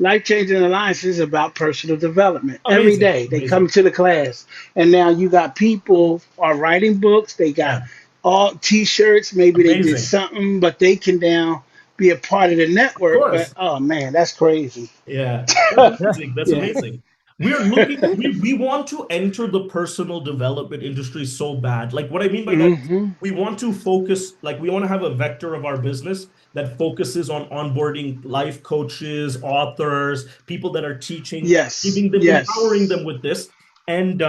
S3: Life Changing Alliance is about personal development.
S1: Amazing.
S3: Every day they come to the class, and now you got people are writing books. They got all T-shirts. Maybe they did something, but they can now be a part of the network. But, oh man, that's crazy.
S1: Yeah, that's amazing. That's amazing. We want to enter the personal development industry so bad. Like, what I mean by that, we want to focus, like, we want to have a vector of our business that focuses on onboarding life coaches, authors, people that are teaching, giving them, empowering them with this. And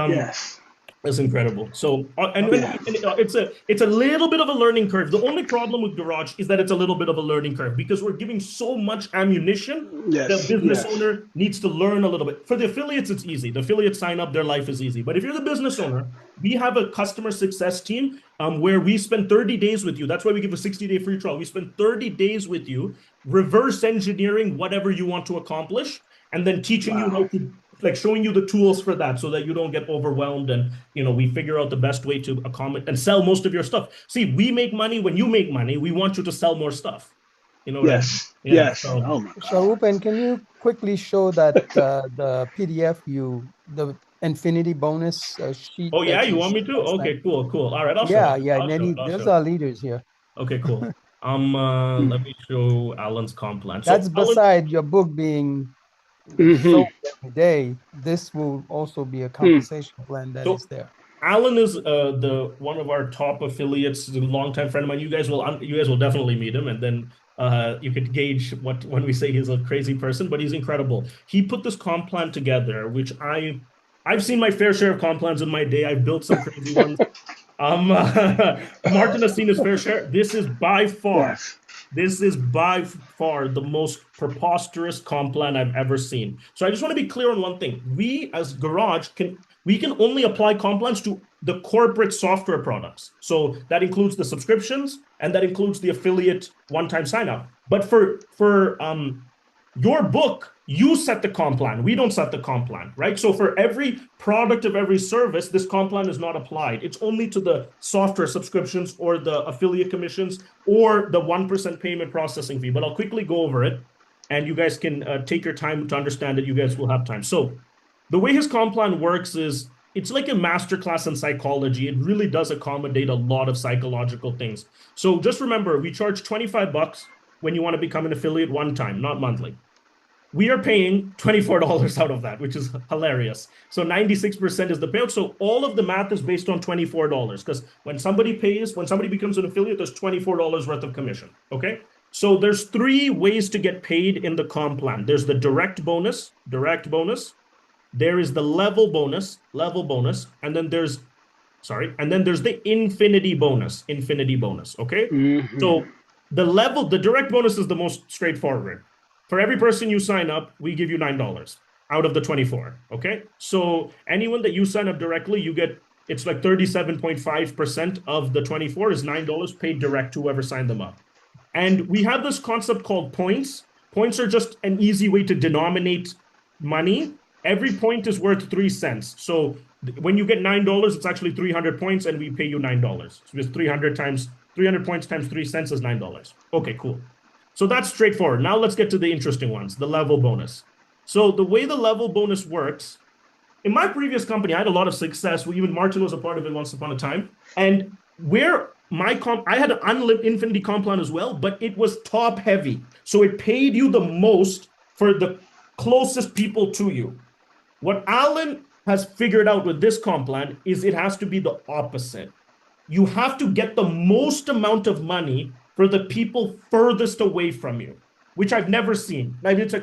S1: that's incredible. So, it's a little bit of a learning curve. The only problem with Garage is that it's a little bit of a learning curve, because we're giving so much ammunition. The business owner needs to learn a little bit. For the affiliates, it's easy. The affiliates sign up, their life is easy. But if you're the business owner, we have a customer success team where we spend 30 days with you. That's why we give a 60-day free trial. We spend 30 days with you, reverse engineering whatever you want to accomplish, and then teaching you how to like showing you the tools for that so that you don't get overwhelmed, and we figure out the best way to accommodate and sell most of your stuff. See, we make money when you make money. We want you to sell more stuff. You know what I mean?
S3: Yes.
S1: Yeah.
S3: Yes.
S1: So
S3: Oh my God.
S2: Shorupan, can you quickly show that the PDF the infinity bonus sheet
S1: oh yeah,
S2: that
S1: you
S2: you
S1: want me
S2: showed
S1: to?
S2: last night?
S1: Okay, cool. All right, I'll show
S2: Yeah,
S1: it.
S2: yeah.
S1: I'll show it. I'll
S2: There's
S1: show it.
S2: our leaders here.
S1: Okay, cool.
S3: Hmm.
S1: Let me show Alan's comp plan. So
S2: That's
S1: Alan,
S2: beside your book being
S3: Hmm.
S2: sold every day. This will also be a
S3: Hmm.
S2: compensation plan that
S1: so
S2: is there.
S1: Alan is the one of our top affiliates, a longtime friend of mine. You guys will definitely meet him, and then you could gauge what when we say he's a crazy person, but he's incredible. He put this comp plan together, which I've seen my fair share of comp plans in my day. I've built some crazy ones. Martin has seen his fair share.
S3: Yes.
S1: This is by far the most preposterous comp plan I've ever seen. So I just want to be clear on one thing. We as Garage can only apply comp plans to the corporate software products. So that includes the subscriptions and that includes the affiliate one-time sign up. But for your book, you set the comp plan. We don't set the comp plan, right? So for every product of every service, this comp plan is not applied. It's only to the software subscriptions or the affiliate commissions or the 1% payment processing fee. But I'll quickly go over it and you guys can take your time to understand it. You guys will have time. So the way his comp plan works is it's like a masterclass in psychology. It really does accommodate a lot of psychological things. So just remember, we charge $25 when you want to become an affiliate one time, not monthly. We are paying $24 out of that, which is hilarious. So 96% is the payout. So all of the math is based on $24 because when somebody becomes an affiliate, there's $24 worth of commission. Okay. So there's three ways to get paid in the comp plan. There's the direct bonus. There is the level bonus, and then there's the infinity bonus. Okay.
S3: Hmm.
S1: So the direct bonus is the most straightforward. For every person you sign up, we give you $9 out of the 24. Okay. So anyone that you sign up directly, it's like 37.5% of the 24 is $9 paid direct to whoever signed them up. And we have this concept called points. Points are just an easy way to denominate money. Every point is worth 3 cents. So when you get $9, it's actually 300 points, and we pay you $9. So it's 300 points times 3 cents is $9. Okay, cool. So that's straightforward. Now let's get to the interesting ones, the level bonus. So the way the level bonus works, in my previous company, I had a lot of success. Even Martin was a part of it once upon a time. And where I had an infinity comp plan as well, but it was top heavy. So it paid you the most for the closest people to you. What Alan has figured out with this comp plan is it has to be the opposite. You have to get the most amount of money for the people furthest away from you, which I've never seen. Like it's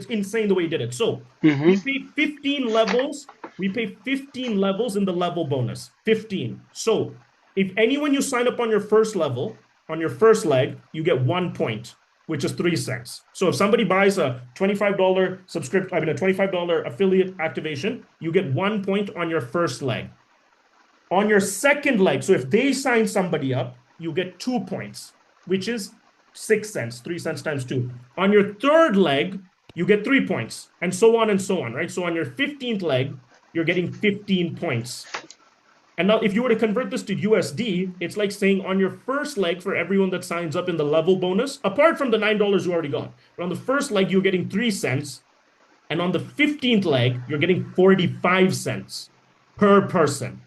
S1: insane the way he did it. So
S3: Hmm.
S1: we pay 15 levels. We pay 15 levels in the level bonus. 15. So if anyone you sign up on your first level, on your first leg, you get 1 point, which is 3 cents. So if somebody buys a $25 a $25 affiliate activation, you get 1 point on your first leg. On your second leg, so if they sign somebody up, you get 2 points, which is 6 cents, 3 cents times two. On your third leg, you get 3 points, and so on, right? So on your 15th leg, you're getting 15 points. And now, if you were to convert this to USD, it's like saying on your first leg, for everyone that signs up in the level bonus, apart from the $9 you already got, but on the first leg, you're getting 3 cents. And on the 15th leg, you're getting 45 cents per person.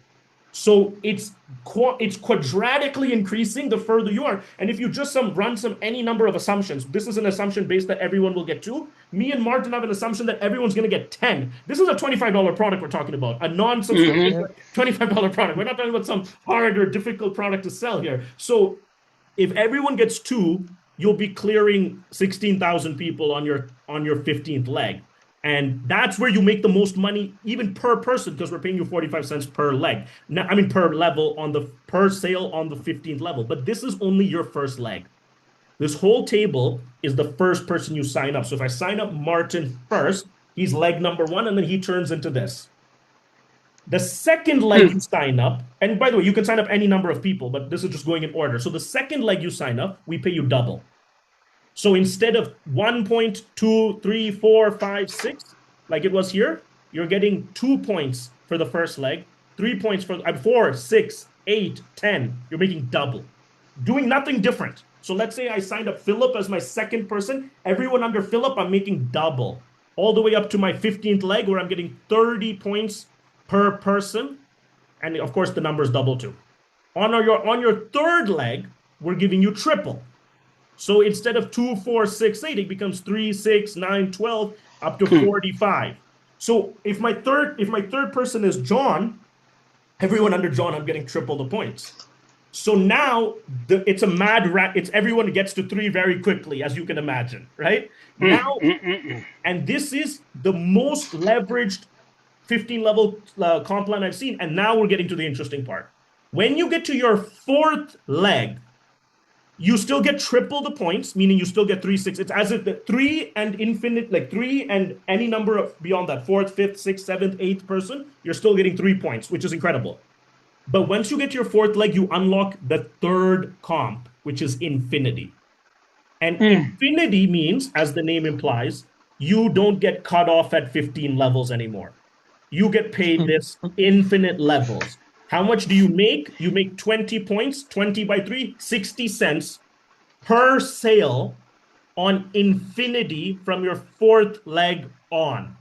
S1: So it's quadratically increasing the further you are. And if you just run any number of assumptions, this is an assumption based that everyone will get 2. Me and Martin have an assumption that everyone's going to get 10. This is a $25 product we're talking about, a non-subscription
S3: Hmm.
S2: Yeah.
S1: $25 product. We're not talking about some hard or difficult product to sell here. So if everyone gets 2, you'll be clearing 16,000 people on your 15th leg. And that's where you make the most money, even per person, because we're paying you 45 cents per leg. Now, per level per sale on the 15th level. But this is only your first leg. This whole table is the first person you sign up. So if I sign up Martin first, he's leg number 1, and then he turns into this. The second leg you sign up, and by the way, you can sign up any number of people, but this is just going in order. So the second leg you sign up, we pay you double. So instead of 1 point, 2, 3, 4, 5, 6, like it was here, you're getting 2 points for the first leg, 3 points for 4, 6, 8, 10. You're making double, doing nothing different. So let's say I signed up Philip as my second person. Everyone under Philip, I'm making double, all the way up to my 15th leg where I'm getting 30 points per person. And of course, the numbers double too. On your third leg, we're giving you triple. So instead of 2, 4, 6, 8, it becomes 3, 6, 9, 12, up to 45. So if my third person is John, everyone under John, I'm getting triple the points. So now it's a mad rat. It's everyone gets to 3 very quickly, as you can imagine, right? Now, and this is the most leveraged 15 level comp plan I've seen. And now we're getting to the interesting part. When you get to your fourth leg, you still get triple the points, meaning you still get 3, 6. It's as if the 3 and infinite, like 3 and any number of beyond that, fourth, fifth, sixth, seventh, eighth person, you're still getting 3 points, which is incredible. But once you get to your fourth leg, you unlock the third comp, which is infinity. And infinity means, as the name implies, you don't get cut off at 15 levels anymore. You get paid this infinite levels. How much do you make? You make 20 points, 20 by 3, 60 cents per sale on infinity from your fourth leg on.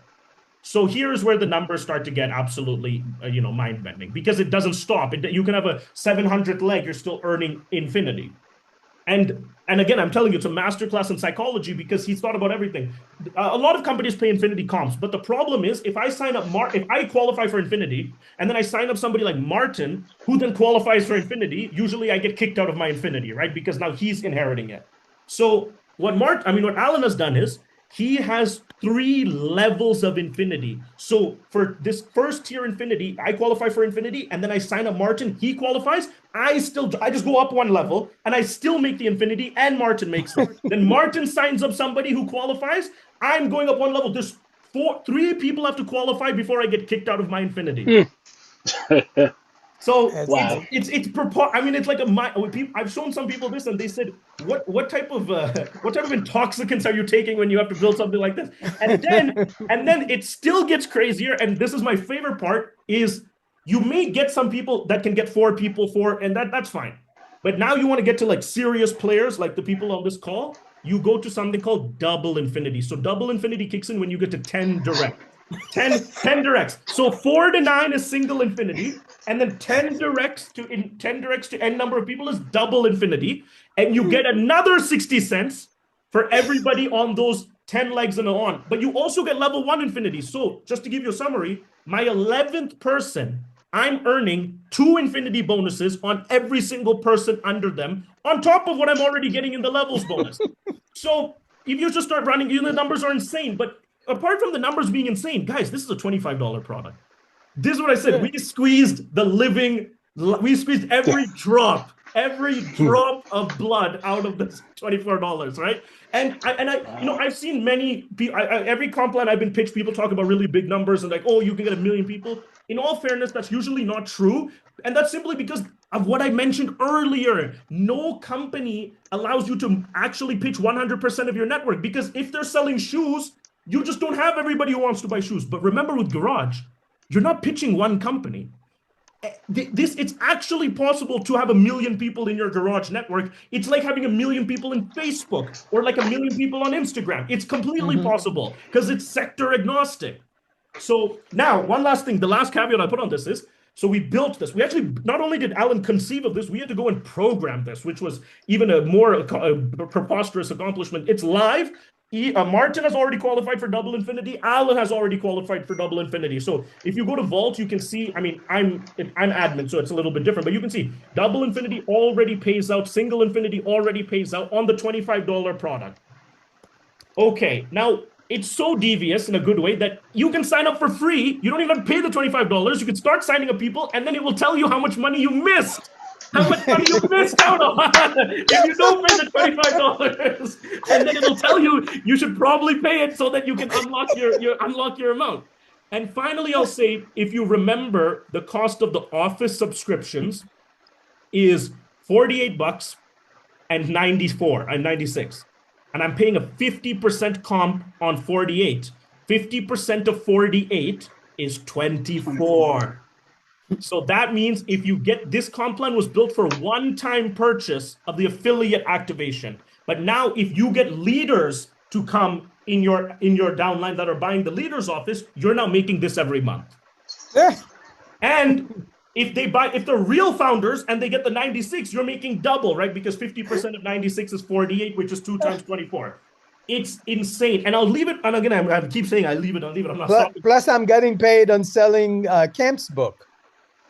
S1: So here's where the numbers start to get absolutely, mind-bending, because it doesn't stop. You can have a 700th leg, you're still earning infinity. And again, I'm telling you, it's a masterclass in psychology because he's thought about everything. A lot of companies pay infinity comps, but the problem is if I sign up, if I qualify for infinity, and then I sign up somebody like Martin, who then qualifies for infinity, usually I get kicked out of my infinity, right? Because now he's inheriting it. So what Alan has done is he has 3 levels of infinity. So for this first tier infinity, I qualify for infinity, and then I sign up Martin, he qualifies. I just go up 1 level, and I still make the infinity, and Martin makes it. Then Martin signs up somebody who qualifies. I'm going up 1 level. There's 3 people have to qualify before I get kicked out of my infinity. So wow. It's like I've shown some people this, and they said, what type of intoxicants are you taking when you have to build something like this? And then it still gets crazier. And this is my favorite part: is you may get some people that can get 4 people, and that's fine. But now you want to get to like serious players, like the people on this call. You go to something called double infinity. So double infinity kicks in when you get to 10 direct. 10 directs. So 4 to 9 is single infinity, and then 10 directs to n number of people is double infinity, and you get another 60 cents for everybody on those 10 legs and on. But you also get level 1 infinity. So just to give you a summary, my 11th person, I'm earning 2 infinity bonuses on every single person under them, on top of what I'm already getting in the levels bonus. So if you just start running, the numbers are insane. But apart from the numbers being insane, guys, this is a $25 product. This is what I said. We squeezed every drop of blood out of this $24, right? And I've seen many people, every comp plan I've been pitched, people talk about really big numbers and like, oh, you can get 1 million people. In all fairness, that's usually not true. And that's simply because of what I mentioned earlier. No company allows you to actually pitch 100% of your network, because if they're selling shoes, you just don't have everybody who wants to buy shoes. But remember, with Garage, you're not pitching one company. It's actually possible to have 1 million people in your Garage network. It's like having 1 million people in Facebook or like 1 million people on Instagram. It's completely possible because it's sector agnostic. So now, one last thing, the last caveat I put on this is, so we built this. We actually, not only did Alan conceive of this, we had to go and program this, which was even a more preposterous accomplishment. It's live. Martin has already qualified for double infinity. Alan has already qualified for double infinity. So if you go to Vault, you can see, I'm admin, so it's a little bit different, but you can see double infinity already pays out, single infinity already pays out on the $25 product. Okay, now it's so devious in a good way that you can sign up for free. You don't even have to pay the $25. You can start signing up people, and then it will tell you how much money you missed. How much money you missed out on if you don't pay the $25. And then it'll tell you you should probably pay it so that you can unlock your amount. And finally, I'll say, if you remember, the cost of the Office subscriptions is $48 and 94 and 96. And I'm paying a 50% comp on 48. 50% of 48 is 24. So that means if you get this comp plan was built for one-time purchase of the affiliate activation. But now if you get leaders to come in your downline that are buying the leaders office, you're now making this every month. And if they're real founders and they get the 96, you're making double, right? Because 50% of 96 is 48, which is 2 times 24. It's insane. And I'll leave it. And again, I keep saying I leave it. I'm not stopping.
S2: Plus, I'm getting paid on selling Kemp's book.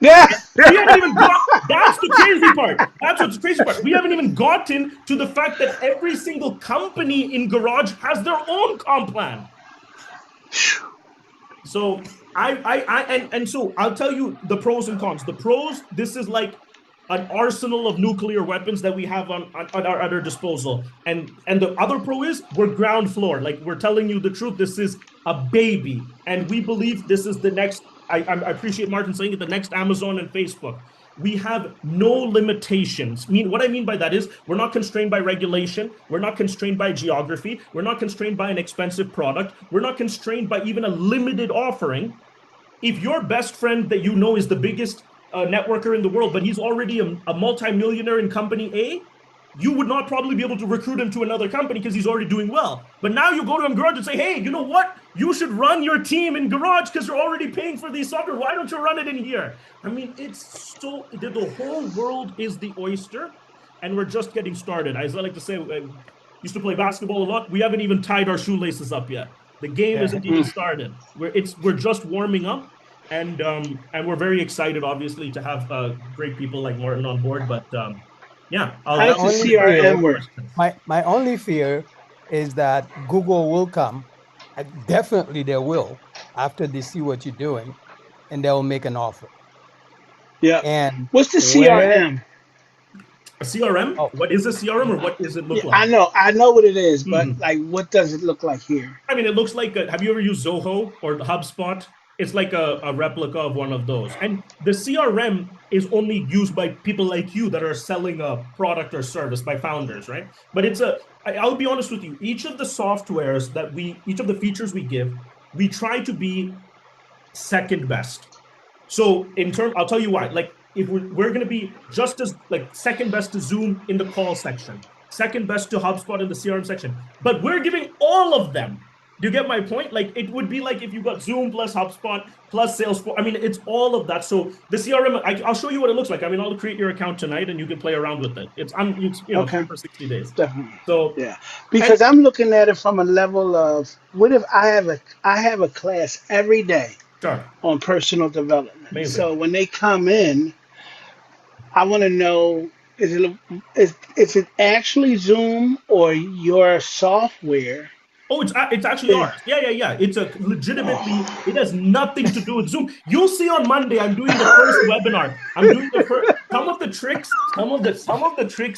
S3: Yeah.
S1: We haven't even that's the crazy part. That's what's the crazy part. We haven't even gotten to the fact that every single company in Garage has their own comp plan. So so I'll tell you the pros and cons. The pros, this is like an arsenal of nuclear weapons that we have at our disposal. And the other pro is we're ground floor. Like, we're telling you the truth. This is a baby. And we believe this is the next, I appreciate Martin saying it, the next Amazon and Facebook. We have no limitations. What I mean by that is we're not constrained by regulation. We're not constrained by geography. We're not constrained by an expensive product. We're not constrained by even a limited offering. If your best friend that you know is the biggest networker in the world, but he's already a multi-millionaire in company A, you would not probably be able to recruit him to another company because he's already doing well. But now you go to him Garage and say, hey, you know what? You should run your team in Garage because you're already paying for these software. Why don't you run it in here? I mean, it's so, the whole world is the oyster, and we're just getting started. As I like to say, I used to play basketball a lot. We haven't even tied our shoelaces up yet. The game isn't even started. We're just warming up. And we're very excited, obviously, to have great people like Martin on board. But yeah,
S3: how's the CRM work?
S2: My only fear is that Google will come. Definitely, they will after they see what you're doing, and they'll make an offer.
S3: Yeah.
S2: And
S3: what's the CRM?
S1: A CRM? Oh. What is a CRM, or what does it look like?
S3: I know what it is, but like, what does it look like here?
S1: I mean, it looks like have you ever used Zoho or HubSpot? It's like a replica of one of those. And the CRM is only used by people like you that are selling a product or service, by founders, right? But I'll be honest with you, each of the softwares each of the features we give, we try to be second best. So I'll tell you why. Like, if we're going to be just as like second best to Zoom in the call section, second best to HubSpot in the CRM section, but we're giving all of them. Do you get my point? Like, it would be like if you got Zoom plus HubSpot plus Salesforce. I mean, it's all of that. So the CRM, I'll show you what it looks like. I mean, I'll create your account tonight and you can play around with it. It's okay. For 60 days.
S3: Definitely.
S1: So
S3: yeah, because I'm looking at it from a level of, what if I have a class every day on personal development. Amazing. So when they come in, I want to know, is it actually Zoom or your software?
S1: Oh, it's actually ours. Yeah. It's a legitimately, it has nothing to do with Zoom. You'll see on Monday, I'm doing the first webinar. I'm doing some of the tricks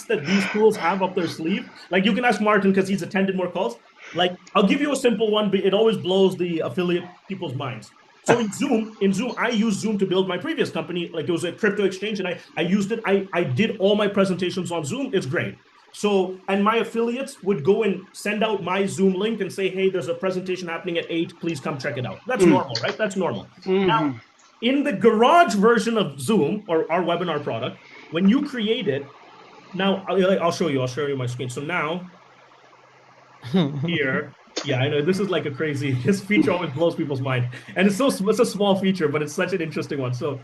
S1: that these tools have up their sleeve. Like, you can ask Martin because he's attended more calls. Like, I'll give you a simple one, but it always blows the affiliate people's minds. So in Zoom, I used Zoom to build my previous company. Like, it was a crypto exchange, and I used it. I did all my presentations on Zoom. It's great. So, and my affiliates would go and send out my Zoom link and say, hey, there's a presentation happening at 8. Please come check it out. That's normal, right? That's normal. Now, in the Garage version of Zoom, or our webinar product, when you create it, now I'll show you my screen. So now, here, yeah, I know this is like a crazy, this feature always blows people's mind. And it's a small feature, but it's such an interesting one. So,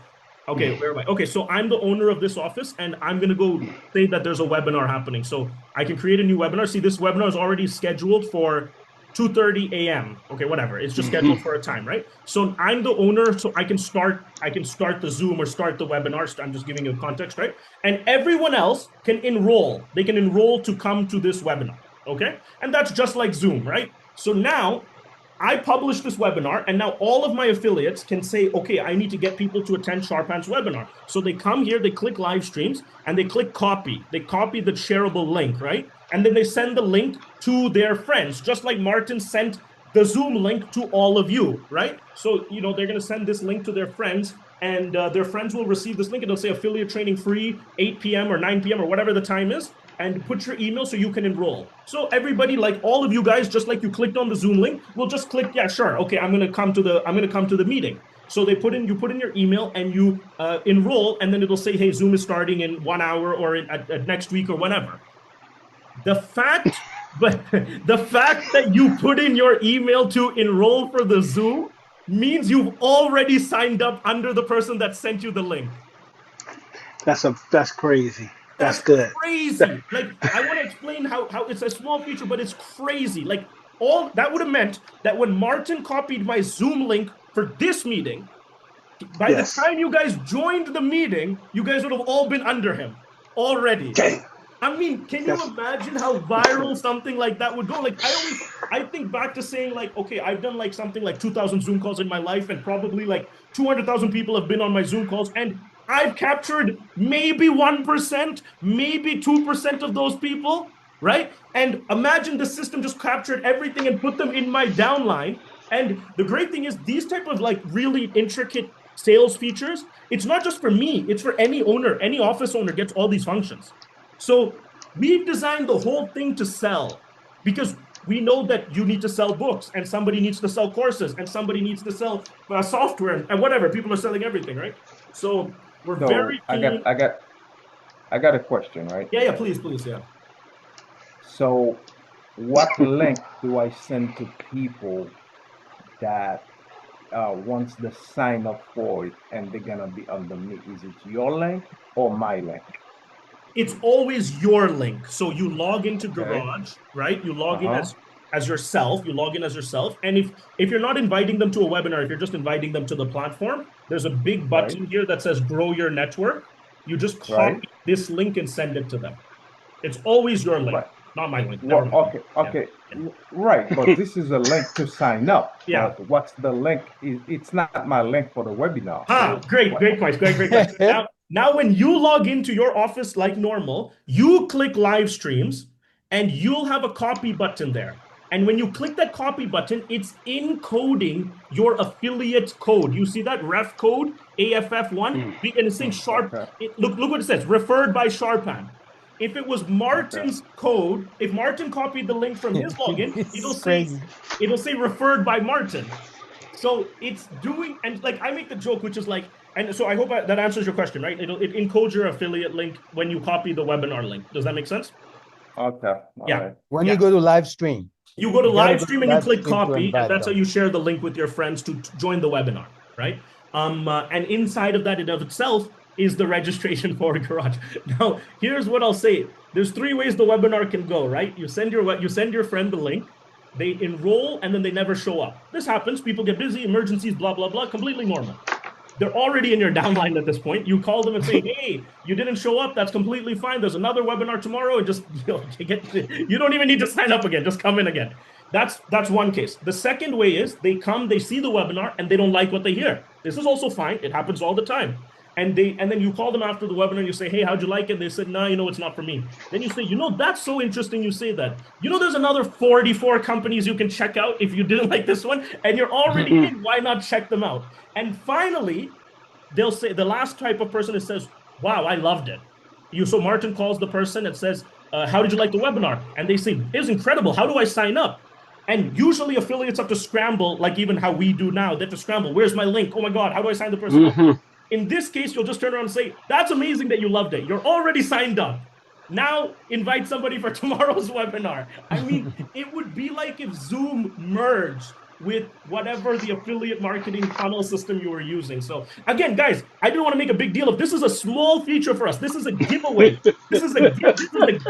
S1: okay, where am I? Okay, so I'm the owner of this office, and I'm going to go say that there's a webinar happening. So I can create a new webinar. See, this webinar is already scheduled for 2:30 a.m. Okay, whatever. It's just scheduled for a time, right? So I'm the owner, so I can start the Zoom or start the webinar. I'm just giving you context, right? And everyone else can enroll. They can enroll to come to this webinar, okay? And that's just like Zoom, right? So now I publish this webinar, and now all of my affiliates can say, okay, I need to get people to attend Shorupan's webinar. So they come here, they click live streams, and they click copy. They copy the shareable link, right? And then they send the link to their friends, just like Martin sent the Zoom link to all of you, right? So, they're going to send this link to their friends, and their friends will receive this link, and they'll say affiliate training free, 8 p.m. or 9 p.m. or whatever the time is. and put your email so you can enroll. So everybody, like all of you guys, just like you clicked on the Zoom link, will just click, yeah, sure, okay, I'm gonna come to the meeting. So you put in your email and you enroll, and then it'll say, hey, Zoom is starting in 1 hour or at next week or whenever. The fact that you put in your email to enroll for the Zoom means you've already signed up under the person that sent you the link.
S3: That's crazy. That's
S1: That's
S3: good.
S1: crazy. Like, I want to explain how it's a small feature, but it's crazy. Like, all that would have meant that when Martin copied my Zoom link for this meeting, by the
S3: Yes.
S1: time you guys joined the meeting, you guys would have all been under him already.
S3: Dang.
S1: I mean, can you imagine how viral something like that would go? Like, I think back to saying, like, okay, I've done like something like 2,000 Zoom calls in my life, and probably like 200,000 people have been on my Zoom calls, and I've captured maybe 1%, maybe 2% of those people, right? And imagine the system just captured everything and put them in my downline. And the great thing is, these type of like really intricate sales features, it's not just for me, it's for any owner, any office owner gets all these functions. So we've designed the whole thing to sell, because we know that you need to sell books, and somebody needs to sell courses, and somebody needs to sell software and whatever. People are selling everything, right? So we're very keen.
S4: I got a question, right?
S1: Yeah, please, yeah.
S4: So what link do I send to people that once they sign up for it and they're gonna be under me? Is it your link or my link?
S1: It's always your link. So you log into Garage, right? You log in as yourself. You log in as yourself. And if you're not inviting them to a webinar, if you're just inviting them to the platform, there's a big button here that says Grow Your Network. You just copy this link and send it to them. It's always your link, not my link.
S4: Well, okay. Yeah. Right, but this is a link to sign up.
S1: Yeah.
S4: But what's the link? It's not my link for the webinar.
S1: So great point. Great. Now, when you log into your office like normal, you click live streams and you'll have a copy button there. And when you click that copy button, it's encoding your affiliate code. You see that ref code, AFF1, and it's saying Sharp. Look what it says, referred by Shorupan. If it was Martin's code, if Martin copied the link from his login, it'll say referred by Martin. So it's doing, and like I make the joke, which is like, and so I hope that answers your question, right? It encodes your affiliate link when you copy the webinar link. Does that make sense?
S4: Okay.
S2: Right. When you go to live stream.
S1: You go to live stream and you click copy, and that's how you share the link with your friends to join the webinar, right? And inside of that in of itself is the registration for Garage. Now, here's what I'll say. There's 3 ways the webinar can go, right? You send your friend the link, they enroll, and then they never show up. This happens. People get busy, emergencies, blah, blah, blah, completely normal. They're already in your downline at this point. You call them and say, hey, you didn't show up. That's completely fine. There's another webinar tomorrow. And just, you don't even need to sign up again. Just come in again. That's one case. The second way is they come, they see the webinar, and they don't like what they hear. This is also fine. It happens all the time. And then you call them after the webinar and you say, hey, how'd you like it? They said, no, it's not for me. Then you say, that's so interesting you say that. There's another 44 companies you can check out if you didn't like this one, and you're already in. Why not check them out? And finally, they'll say, the last type of person that says, wow, I loved it. So Martin calls the person and says, how did you like the webinar? And they say, it was incredible. How do I sign up? And usually affiliates have to scramble, like even how we do now. They have to scramble. Where's my link? Oh my God, how do I sign the person up? In this case, you'll just turn around and say, that's amazing that you loved it. You're already signed up. Now invite somebody for tomorrow's webinar. I mean, it would be like if Zoom merged with whatever the affiliate marketing funnel system you were using. So again, guys, I didn't want to make a big deal of this. Is a small feature for us. This is a giveaway. This is a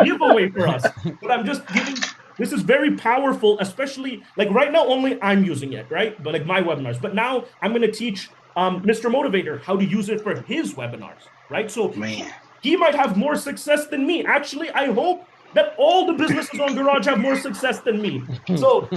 S1: giveaway for us. But I'm just giving. This is very powerful, especially like right now, only I'm using it, right? But like my webinars. But now I'm going to teach Mr. Motivator how to use it for his webinars, right? So he might have more success than me. Actually, I hope that all the businesses on Garage have more success than me. So,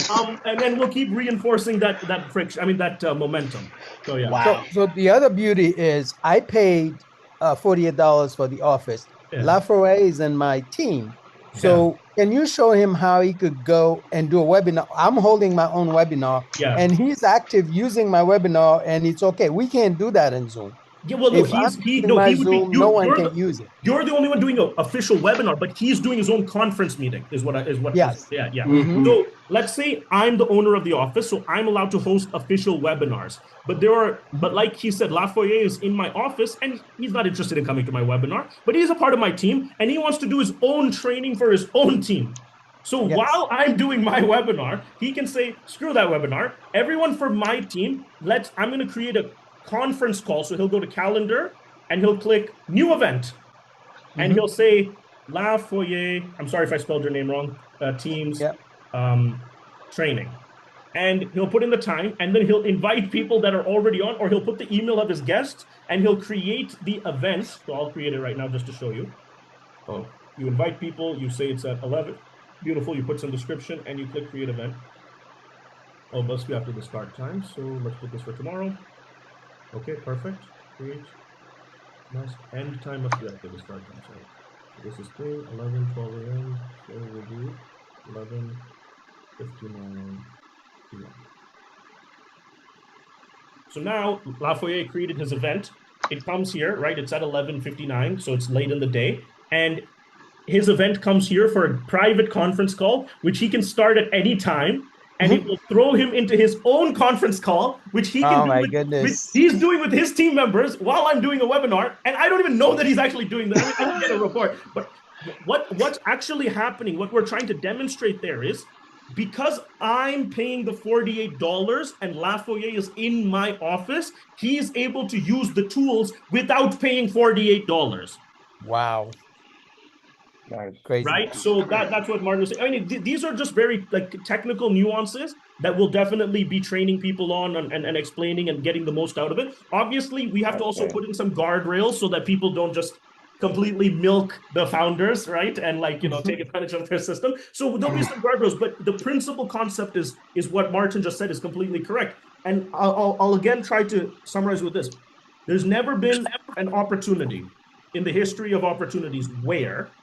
S1: and then we'll keep reinforcing that friction. I mean, that momentum. So yeah.
S2: Wow. So the other beauty is I paid $48 for the office. Yeah. LaForet is in my team. So can you show him how he could go and do a webinar? I'm holding my own webinar, and he's active using my webinar, and it's okay. We can't do that in Zoom.
S1: Yeah, well, no,
S2: If I'm using
S1: no,
S2: my
S1: he would be
S2: Zoom, no one
S1: you're
S2: can use it.
S1: you're the only one doing an official webinar, but he's doing his own conference meeting,
S2: Yes.
S1: yeah, yeah.
S2: Mm-hmm.
S1: So let's say I'm the owner of the office, so I'm allowed to host official webinars. But like he said, Lafoyer is in my office and he's not interested in coming to my webinar, but he's a part of my team and he wants to do his own training for his own team. So
S2: Yes.
S1: while I'm doing my webinar, he can say, screw that webinar. Everyone from my team, I'm going to create a conference call. So he'll go to calendar and he'll click new event and
S2: Mm-hmm.
S1: he'll say La Foyer. I'm sorry if I spelled your name wrong. Teams
S2: Yep.
S1: um, training. And he'll put in the time and then he'll invite people that are already on, or he'll put the email of his guests and he'll create the event. So I'll create it right now just to show you. Oh, you invite people, you say it's at 11. Beautiful. You put some description and you click create event. Oh, must be after the start time. So let's put this for tomorrow. Okay, perfect. Create. Must end time must be after the start time. Sorry. So this is thing 11, 12 a.m. So we'll do 11:59 p.m. So now Lafoyer created his event. It comes here, right? It's at 11:59, so it's late in the day. And his event comes here for a private conference call, which he can start at any time. And it
S2: Mm-hmm.
S1: will throw him into his own conference call, which he can
S2: Oh
S1: do
S2: my
S1: with
S2: goodness.
S1: he's doing with his team members while I'm doing a webinar. And I don't even know that he's actually doing that. I mean, I can get a report, but what's actually happening, what we're trying to demonstrate there is because I'm paying the $48 and Lafoyer is in my office, he's able to use the tools without paying $48.
S2: Wow.
S4: Nice.
S2: Crazy.
S1: Right, so that's what Martin was saying. I mean, these are just very like technical nuances that we'll definitely be training people on and explaining and getting the most out of it. Obviously, we have to also
S4: Okay.
S1: put in some guardrails so that people don't just completely milk the founders, right, and like take advantage of their system. So there'll be some guardrails, but the principal concept is what Martin just said is completely correct. And I'll again try to summarize with this: there's never been an opportunity in the history of opportunities where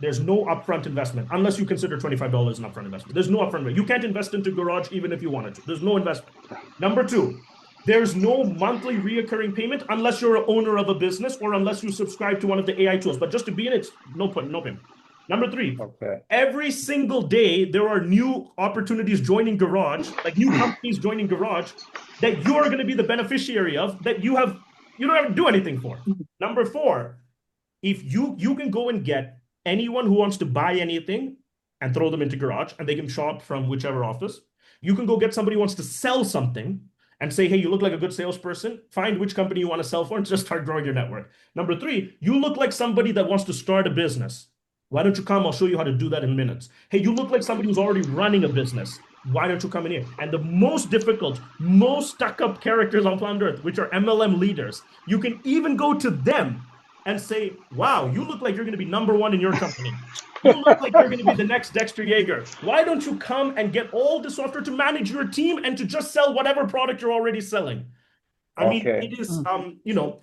S1: there's no upfront investment unless you consider $25 an upfront investment. There's no upfront. You can't invest into Garage even if you wanted to. There's no investment. Number two, there's no monthly reoccurring payment unless you're an owner of a business or unless you subscribe to one of the AI tools. But just to be in it, no payment. Number three,
S4: Okay.
S1: every single day there are new opportunities joining Garage, like new companies joining Garage that you're going to be the beneficiary of that you don't have to do anything for. Number four, if you can go and get anyone who wants to buy anything and throw them into Garage and they can shop from whichever office. You can go get somebody who wants to sell something and say, hey, you look like a good salesperson. Find which company you want to sell for and just start growing your network. Number three, you look like somebody that wants to start a business. Why don't you come? I'll show you how to do that in minutes. Hey, you look like somebody who's already running a business. Why don't you come in here? And the most difficult, most stuck up characters on planet Earth, which are MLM leaders, you can even go to them and say, wow, you look like you're going to be number one in your company. You look like you're going to be the next Dexter Yeager. Why don't you come and get all the software to manage your team and to just sell whatever product you're already selling? I mean,
S4: Okay.
S1: it is,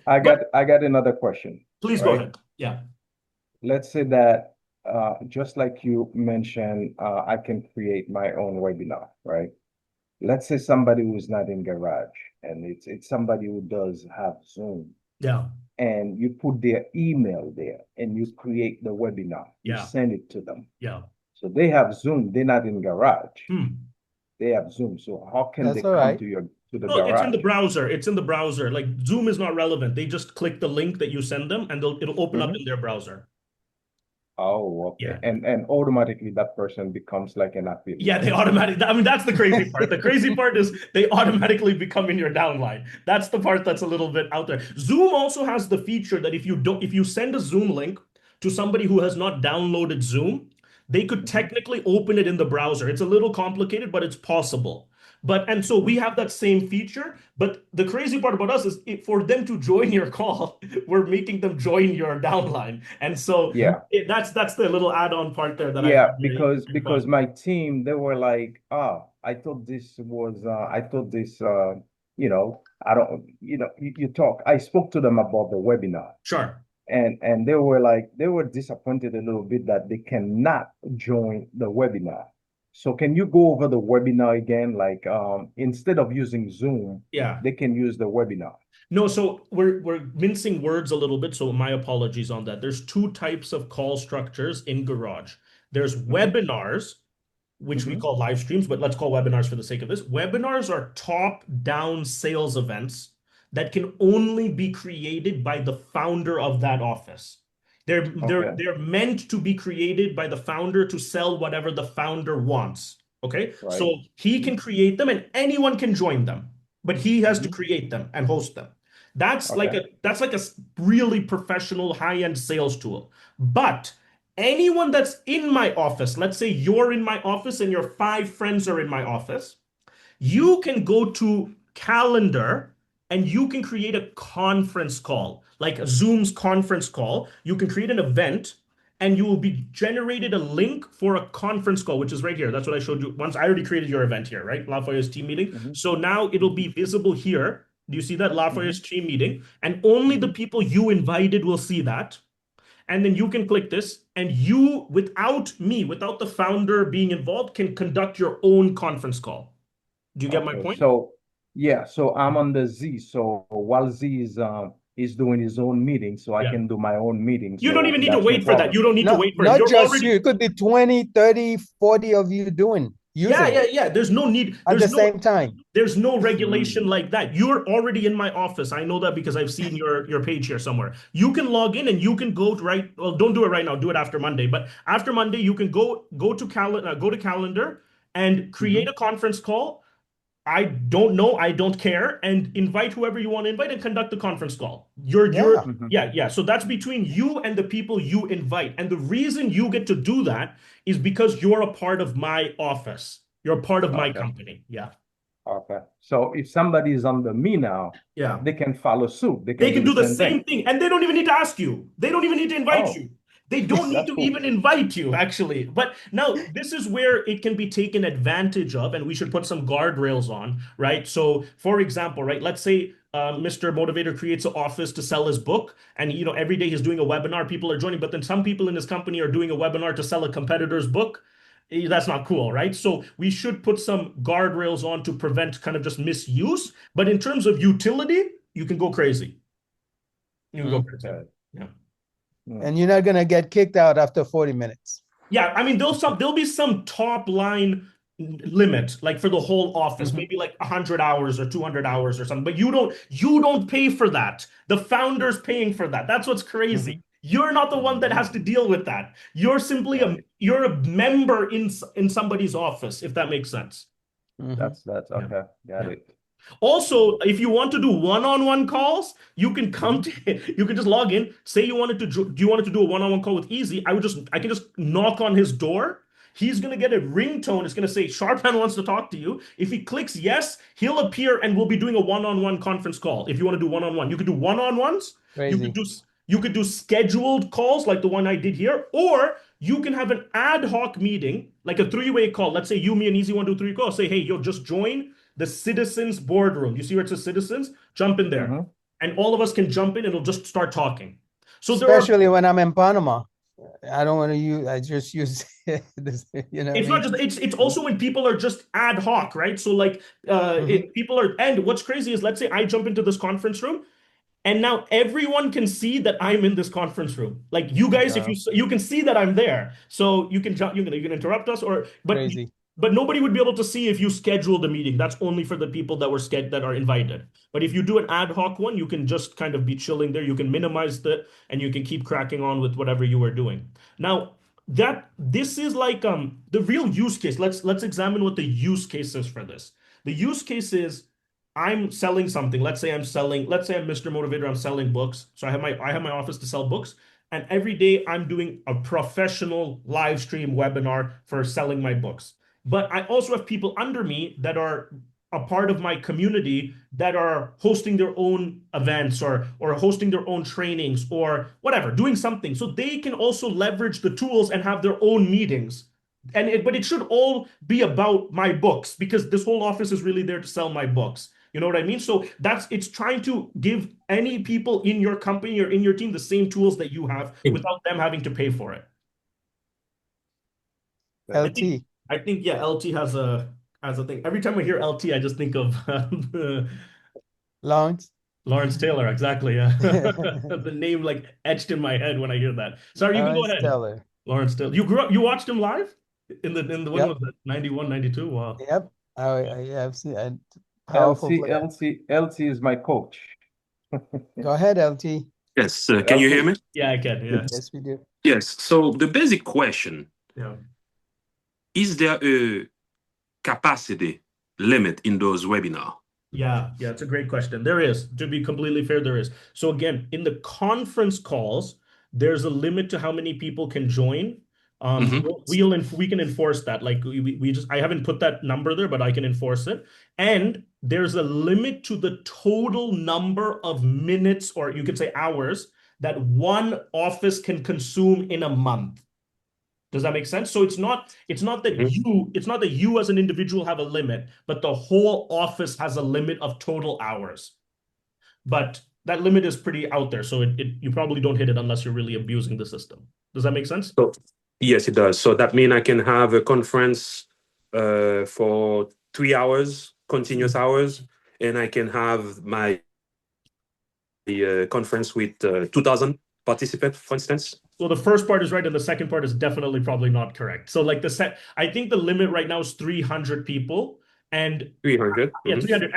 S4: I
S1: but
S4: got another question,
S1: please go
S4: right?
S1: ahead. Yeah.
S4: Let's say that just like you mentioned, I can create my own webinar, right? Let's say somebody who's not in Garage and it's somebody who does have Zoom
S1: Yeah.
S4: and you put their email there and you create the webinar, you
S1: Yeah.
S4: send it to them.
S1: Yeah.
S4: So they have Zoom, they're not in Garage.
S1: Hmm.
S4: They have Zoom. So how can they
S2: That's all
S4: come
S2: right.
S4: to the
S1: No, it's in the
S4: Garage?
S1: browser. It's in the browser. Like Zoom is not relevant. They just click the link that you send them and it'll open up
S4: Mhm.
S1: in their browser.
S4: Oh, okay.
S1: Yeah.
S4: And automatically that person becomes like an
S1: Yeah,
S4: affiliate.
S1: they automatically. I mean, that's the crazy part. The crazy part is they automatically become in your downline. That's the part that's a little bit out there. Zoom also has the feature that if you send a Zoom link to somebody who has not downloaded Zoom, they could
S4: Mhm.
S1: technically open it in the browser. It's a little complicated, but it's possible. And so we
S4: Mhm.
S1: have that same feature. But the crazy part about us is for them to join your call, we're making them join your downline. And so
S4: Yeah.
S1: that's the little add-on part there that I
S4: Yeah,
S1: find very, very
S4: because
S1: fun.
S4: my team, they were like, I thought this was I thought this I don't you talk. I spoke to them about the webinar
S1: Sure.
S4: and they were like they were disappointed a little bit that they cannot join the webinar. So can you go over the webinar again? Like instead of using Zoom,
S1: Yeah.
S4: they can use the webinar.
S1: No, so we're mincing words a little bit, so my apologies on that. There's two types of call structures in Garage. There's
S4: Mm-hmm.
S1: webinars, which we
S4: Mm-hmm.
S1: call live streams, but let's call webinars for the sake of this. Webinars are top-down sales events that can only be created by the founder of that office.
S4: Okay.
S1: They're meant to be created by the founder to sell whatever the founder wants. Okay,
S4: Right.
S1: so he
S4: Mm-hmm.
S1: can create them and anyone can join them, but he has to
S4: Mm-hmm.
S1: create them and host them.
S4: Okay.
S1: That's like a really professional high-end sales tool. But anyone that's in my office, let's say you're in my office and your five friends are in my office, you can go to Calendar and you can create a conference call, like a Zoom's conference call. You can create an event and you will be generated a link for a conference call, which is right here. That's what I showed you once. I already created your event here, right? Lafayette's team meeting.
S4: Mm-hmm.
S1: So now it'll be visible here. Do you see that
S4: Mm-hmm.
S1: Lafayette's team meeting? And only the
S4: Mm-hmm.
S1: people you invited will see that. And then you can click this, and you, without me, without the founder being involved, can conduct your own conference call. Do you get my
S4: Okay.
S1: point?
S4: So yeah, so I'm on the Z. So while Z is doing his own meeting, so I
S1: Yeah.
S4: can do my own meeting.
S1: You don't
S4: So
S1: even need to
S4: that's no
S1: wait for that.
S4: problem.
S1: You don't need to
S2: Not
S1: wait for it.
S2: not
S1: You're
S2: just you.
S1: already,
S2: It could be 20, 30, 40 of you doing
S1: yeah,
S2: using
S1: yeah,
S2: it
S1: yeah. There's no need.
S2: at the same time.
S1: There's no regulation
S4: Mm.
S1: like that. You're already in my office. I know that because I've seen your page here somewhere. You can log in and you can go to right. Well, don't do it right now. Do it after Monday. But after Monday, you can go to calendar and create
S4: Mm-hmm.
S1: a conference call. I don't know, I don't care, and invite whoever you want to invite and conduct the conference call.
S2: Yeah.
S4: Mm-hmm.
S1: Yeah, yeah. So that's between you and the people you invite. And the reason you get to do that is because you're a part of my office. You're a part of my
S4: Okay.
S1: company. Yeah.
S4: Okay. So if somebody is under me now,
S1: Yeah.
S4: they can follow suit. They
S1: They
S4: can do
S1: can
S4: the
S1: do the
S4: same thing.
S1: same thing and they don't even need to ask you. They don't even need to invite
S4: Oh,
S1: you. They don't need
S4: that's
S1: to
S4: cool.
S1: even invite you, actually. But now, this is where it can be taken advantage of, and we should put some guardrails on, right? So, for example, right, let's say Mr. Motivator creates an office to sell his book, and every day he's doing a webinar, people are joining, but then some people in his company are doing a webinar to sell a competitor's book. That's not cool, right? So we should put some guardrails on to prevent kind of just misuse. But in terms of utility, you can go crazy. You can go crazy.
S4: Okay.
S1: Yeah.
S4: Mm.
S2: And you're not gonna get kicked out after 40 minutes.
S1: Yeah, I mean, there'll be some top line limit, like for the whole office,
S2: Mhm.
S1: maybe like 100 hours or 200 hours or something. But you don't pay for that. The founder's paying for that. That's what's crazy.
S2: Mhm.
S1: You're not the one that has
S4: Mm.
S1: to deal with that.
S4: Right.
S1: You're a member in somebody's office, if that makes sense.
S2: Mhm.
S4: That's
S1: Yeah.
S4: okay. Got
S1: Yeah.
S4: it.
S1: Also, if you want to do one-on-one calls, you can come
S4: Mm-hmm.
S1: to you can just log in, say you wanted to do a one-on-one call with Easy. I can just knock on his door. He's gonna get a ringtone. It's gonna say Sharpan wants to talk to you. If he clicks yes, he'll appear and we'll be doing a one-on-one conference call. If you want to do one-on-one, you could do one-on-ones. You could
S2: Crazy.
S1: do you could do scheduled calls like the one I did here, or you can have an ad hoc meeting, like a three-way call. Let's say you, me, and Easy want to do three calls. Say, hey, yo, just join the citizens boardroom. You see where it says citizens? Jump in there.
S4: Mm-hmm.
S1: And all of us can jump in and it'll just start talking. So there are,
S2: Especially when I'm in Panama. I don't want to use, I just use this, you know what I
S1: it's not
S2: mean?
S1: just, it's also when people are just ad hoc, right? So like
S2: Mhm.
S1: people are, and what's crazy is let's say I jump into this conference room and now everyone can see that I'm in this conference room. Like you guys, if
S2: Yeah,
S1: you can see that I'm there, so you can jump, you can interrupt us, or
S2: crazy.
S1: but nobody would be able to see if you scheduled a meeting. That's only for the people that are invited. But if you do an ad hoc one, you can just kind of be chilling there. You can minimize the and you can keep cracking on with whatever you were doing. Now that this is like the real use case. Let's examine what the use case is for this. The use case is I'm selling something. Let's say I'm Mr. Motivator, I'm selling books. So I have my office to sell books. And every day I'm doing a professional live stream webinar for selling my books. But I also have people under me that are a part of my community that are hosting their own events or hosting their own trainings or whatever, doing something. So they can also leverage the tools and have their own meetings. But it should all be about my books because this whole office is really there to sell my books. You know what I mean? So it's trying to give any people in your company or in your team the same tools that you have without them having to pay for it.
S4: That's
S1: I
S4: cool.
S1: think
S2: LT.
S1: I think yeah, LT has a thing. Every time I hear LT, I just think of
S2: Lawrence.
S1: Lawrence Taylor. Exactly. Yeah, the name like etched in my head when I hear that. Sorry, you can go
S2: Lawrence
S1: ahead.
S2: Taylor.
S1: Lawrence Taylor. You grew up. You watched him live in the when
S2: Yep.
S1: was that? 91, 92. Wow.
S2: Yep. I've seen a powerful
S4: LT,
S2: player.
S4: LT, LT is my coach.
S2: Go ahead, LT.
S5: Yes, can you hear
S4: LT.
S5: me?
S1: Yeah, I can. Yeah.
S5: Yes.
S2: Yes, we do.
S5: Yes. So the basic question,
S1: Yeah.
S5: is there a capacity limit in those webinars?
S1: Yeah, it's a great question. There is, to be completely fair, there is. So again, in the conference calls, there's a limit to how many people can join.
S5: Hmm.
S1: We can enforce that. Like we just I haven't put that number there, but I can enforce it. And there's a limit to the total number of minutes, or you could say hours, that one office can consume in a month. Does that make sense? So it's not that you as an individual have a limit, but the whole office has a limit of total hours. But that limit is pretty out there, so you probably don't hit it unless you're really abusing the system. Does that make sense?
S5: So yes, it does. So that means I can have a conference for 3 hours, continuous hours, and I can have my conference with 2,000 participants, for instance.
S1: So the first part is right, and the second part is definitely probably not correct. So like I think the limit right now is 300 people, and
S5: 300.
S1: yeah, 300.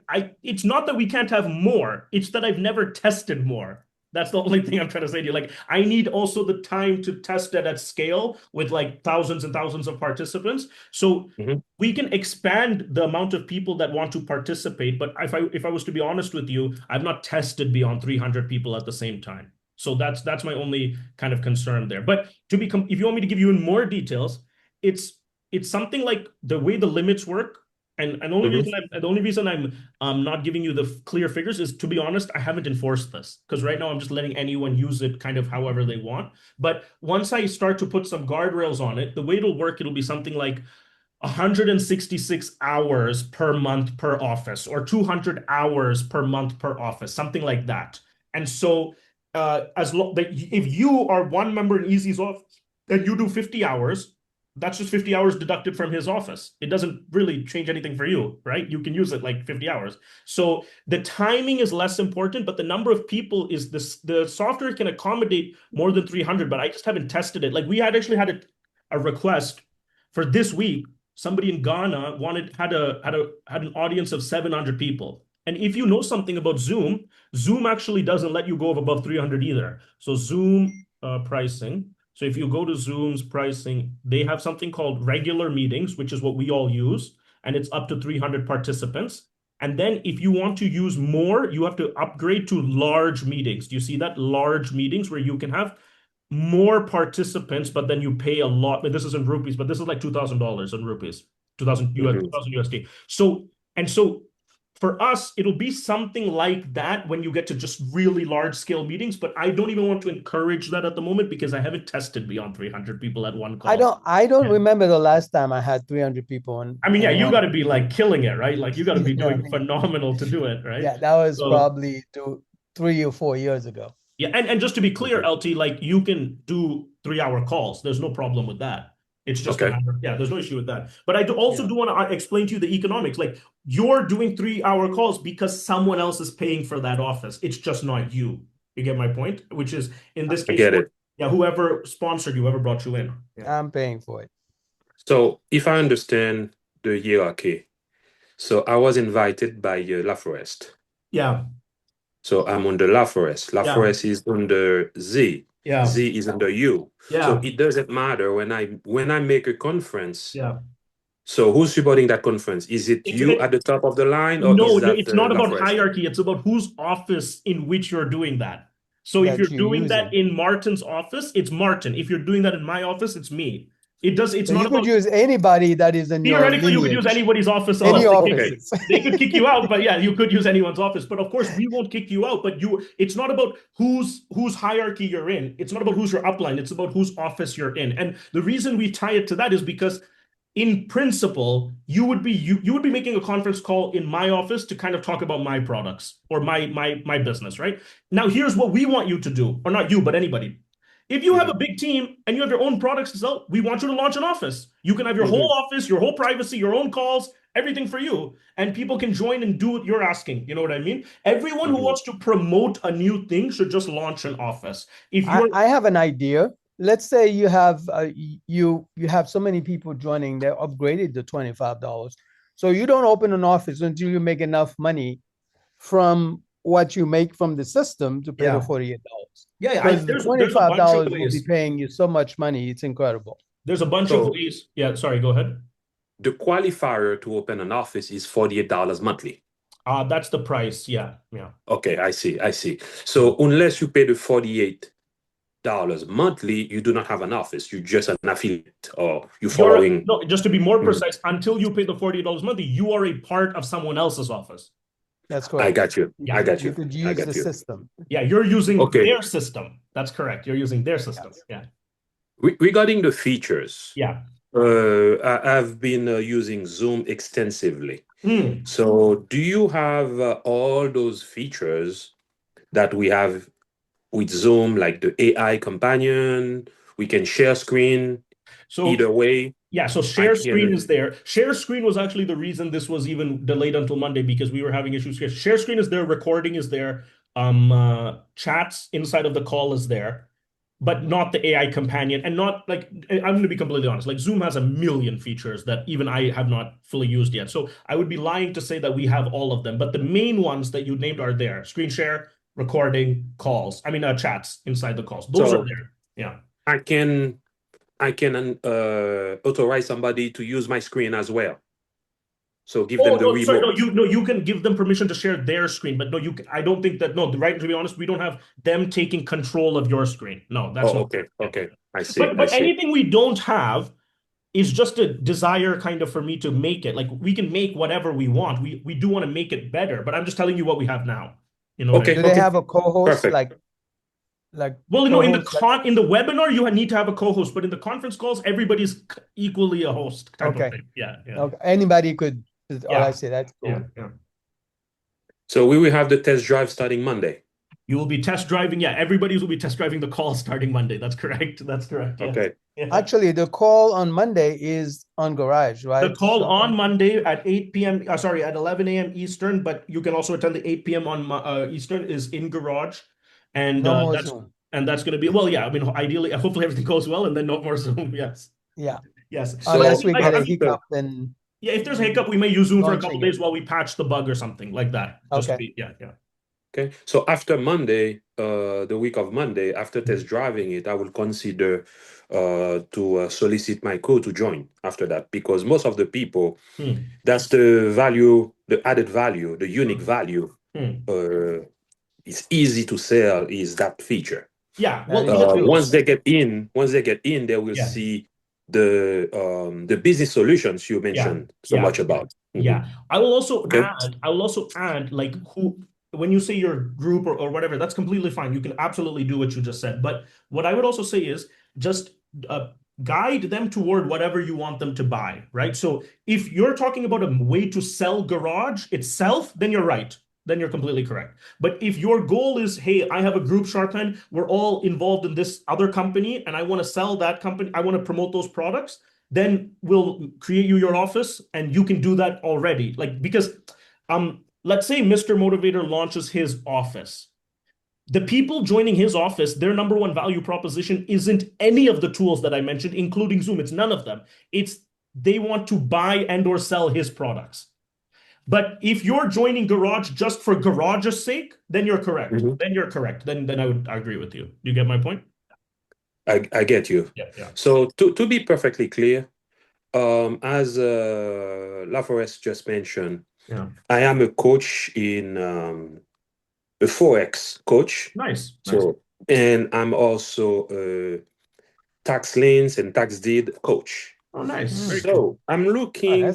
S1: And it's not that we can't have more. It's that I've never tested more. That's the only thing I'm trying to say to you. Like, I need also the time to test it at scale with like thousands and thousands of participants. So
S5: Mhm.
S1: we can expand the amount of people that want to participate. But if I was to be honest with you, I've not tested beyond 300 people at the same time. So that's my only kind of concern there. But if you want me to give you in more details, it's something like the way the limits work. And
S5: Mhm.
S1: the only reason I'm not giving you the clear figures is, to be honest, I haven't enforced this because right now I'm just letting anyone use it kind of however they want. But once I start to put some guardrails on it, the way it'll work, it'll be something like 166 hours per month per office, or 200 hours per month per office, something like that. And so, if you are one member in Easy's office and you do 50 hours, that's just 50 hours deducted from his office. It doesn't really change anything for you, right? You can use it like 50 hours. So the timing is less important, but the number of people is this. The software can accommodate more than 300, but I just haven't tested it. Like we had actually had a request for this week. Somebody in Ghana had an audience of 700 people. And if you know something about Zoom, Zoom actually doesn't let you go above 300 either. So Zoom pricing. So if you go to Zoom's pricing, they have something called regular meetings, which is what we all use, and it's up to 300 participants. And then if you want to use more, you have to upgrade to large meetings. Do you see that? Large meetings where you can have more participants, but then you pay a lot. This is in rupees, but this is like $2,000 in rupees, 2000 US,
S5: Mhm.
S1: 2000 USD. So for us, it'll be something like that when you get to just really large scale meetings. But I don't even want to encourage that at the moment because I haven't tested beyond 300 people at one call.
S2: I don't
S1: Yeah.
S2: remember the last time I had 300 people on
S1: I mean, yeah,
S2: in
S1: you
S2: one.
S1: got to be like killing it, right? Like you got to be
S2: Yeah, I
S1: doing
S2: mean,
S1: phenomenal to do it, right?
S2: yeah, that was
S1: So
S2: probably 3 or 4 years ago.
S1: yeah, and just to be clear,
S5: Okay.
S1: LT, like you can do 3 hour calls. There's no problem with that. It's just a
S5: Okay.
S1: matter, yeah, there's no issue with that. But I also
S2: Yeah.
S1: do want to explain to you the economics. Like you're doing 3 hour calls because someone else is paying for that office. It's just not you. You get my point? Which is in this
S5: I
S1: case,
S5: get it.
S1: yeah, whoever sponsored you, whoever brought you in. Yeah.
S2: I'm paying for it.
S5: So if I understand the hierarchy, so I was invited by La Forest.
S1: Yeah.
S5: So I'm under La Forest. La
S1: Yeah.
S5: Forest is under Z.
S1: Yeah.
S5: Z is under you. So
S1: Yeah.
S5: it doesn't matter when I make a conference.
S1: Yeah.
S5: So who's supporting that conference? Is it
S1: It's
S5: you
S1: it,
S5: at the top of the line, or
S1: No,
S5: is
S1: no,
S5: that
S1: it's not
S5: La
S1: about
S5: Forest?
S1: hierarchy. It's about whose office in which you're doing that. So if you're
S2: That you're
S1: doing that
S2: using.
S1: in Martin's office, it's Martin. If you're doing that in my office, it's me. It's
S2: So
S1: not
S2: you could
S1: about,
S2: use anybody that is in your
S1: theoretically, you could use
S2: lineage,
S1: anybody's office
S2: any
S1: else.
S5: Okay.
S2: offices.
S1: They could kick you out, but yeah, you could use anyone's office. But of course, we won't kick you out. But it's not about whose hierarchy you're in. It's not about who's your upline. It's about whose office you're in. And the reason we tie it to that is because in principle, you would be making a conference call in my office to kind of talk about my products or my business, right? Now, here's what we want you to do, or not you, but anybody. If you have a big team and you have your own products to sell, we want you to launch an office. You can have your whole office, your whole privacy, your own calls, everything for you. And people can join and do what you're asking. You know what I mean? Everyone who wants to promote a new thing should just launch an office. If you're
S2: I have an idea. Let's say you have you have so many people joining, they're upgraded to $25. So you don't open an office until you make enough money from what you make from the system to pay the $48.
S1: Yeah,
S2: Because the
S1: there's a bunch of
S2: $25 will be
S1: ways.
S2: paying you so much money. It's incredible.
S1: There's a bunch of ways. Yeah, sorry, go ahead.
S5: The qualifier to open an office is $48 monthly.
S1: That's the price. Yeah.
S5: Okay, I see. So unless you pay the $48 monthly, you do not have an office. You're just an affiliate, or you're following.
S1: No, just to be more precise, until you pay the $48 monthly, you are a part of someone else's office.
S2: That's correct.
S5: I got you.
S1: Yeah.
S5: I got you.
S2: You could use the system.
S1: Yeah, you're using their system. That's correct. You're using their system. Yes.
S5: Yeah. Regarding the features.
S1: Yeah.
S5: I've been using Zoom extensively. So do you have all those features that we have with Zoom, like the AI companion? We can share screen either way.
S1: Yeah, so share screen is there. Share screen was actually the reason this was even delayed until Monday, because we were having issues here. Share screen is there, recording is there, chats inside of the call is there, but not the AI companion, and not like, I'm going to be completely honest, like Zoom has a million features that even I have not fully used yet. So I would be lying to say that we have all of them, but the main ones that you named are there: screen share, recording, calls. I mean, chats inside the calls. Those are there. Yeah.
S5: I can authorize somebody to use my screen as well. So give them the remote.
S1: Sorry, you can give them permission to share their screen, but I don't think that, right, to be honest, we don't have them taking control of your screen. No, that's not.
S5: Okay. I see.
S1: But anything we don't have is just a desire kind of for me to make it. Like, we can make whatever we want. We do want to make it better, but I'm just telling you what we have now. You know.
S2: Do they have a co-host?
S5: Perfect.
S1: Well, in the webinar you need to have a co-host, but in the conference calls everybody's equally a host type of thing. Yeah.
S2: Okay. Anybody could. I see. That's cool.
S1: Yeah.
S5: So we will have the test drive starting Monday.
S1: You will be test driving. Yeah, everybody will be test driving the call starting Monday. That's correct. Yes.
S5: Okay.
S1: Yeah.
S2: Actually, the call on Monday is on Garage, right?
S1: The call on Monday at 8 p.m. at 11 a.m. Eastern, but you can also attend the 8 p.m. on Eastern is in Garage. And that's going to be, well, yeah, I mean, ideally, hopefully everything goes well, and then no more Zoom. Yes.
S2: Yeah.
S1: Yes.
S2: Unless we get a hiccup, then.
S1: Yeah, if there's a hiccup, we may use Zoom for a couple of days while we patch the bug or something like that.
S2: Okay.
S5: Okay. So after Monday, the week of Monday, after test driving it, I will consider to solicit my co to join after that, because most of the people, that's the value, the added value, the unique value. It's easy to sell is that feature.
S1: Yeah.
S5: Well, once they get in, they will see the business solutions you mentioned so much about.
S1: Yeah. I will also add, like, when you say your group or whatever, that's completely fine. You can absolutely do what you just said. But what I would also say is just guide them toward whatever you want them to buy, right? So if you're talking about a way to sell Garage itself, then you're right. Then you're completely correct. But if your goal is, hey, I have a group, Shorupan, we're all involved in this other company, and I want to sell that company, I want to promote those products, then we'll create you your office, and you can do that already. Like, because let's say Mr. Motivator launches his office. The people joining his office, their number one value proposition isn't any of the tools that I mentioned, including Zoom. It's none of them. It's they want to buy and or sell his products. But if you're joining Garage just for Garage's sake, then you're correct. Then you're correct. Then I agree with you. You get my point?
S5: I get you.
S1: Yeah.
S5: So to be perfectly clear, as LaForest just mentioned, I am a coach in a Forex coach.
S1: Nice.
S5: So, and I'm also a tax liens and tax deed coach.
S1: Oh, nice.
S5: So I'm looking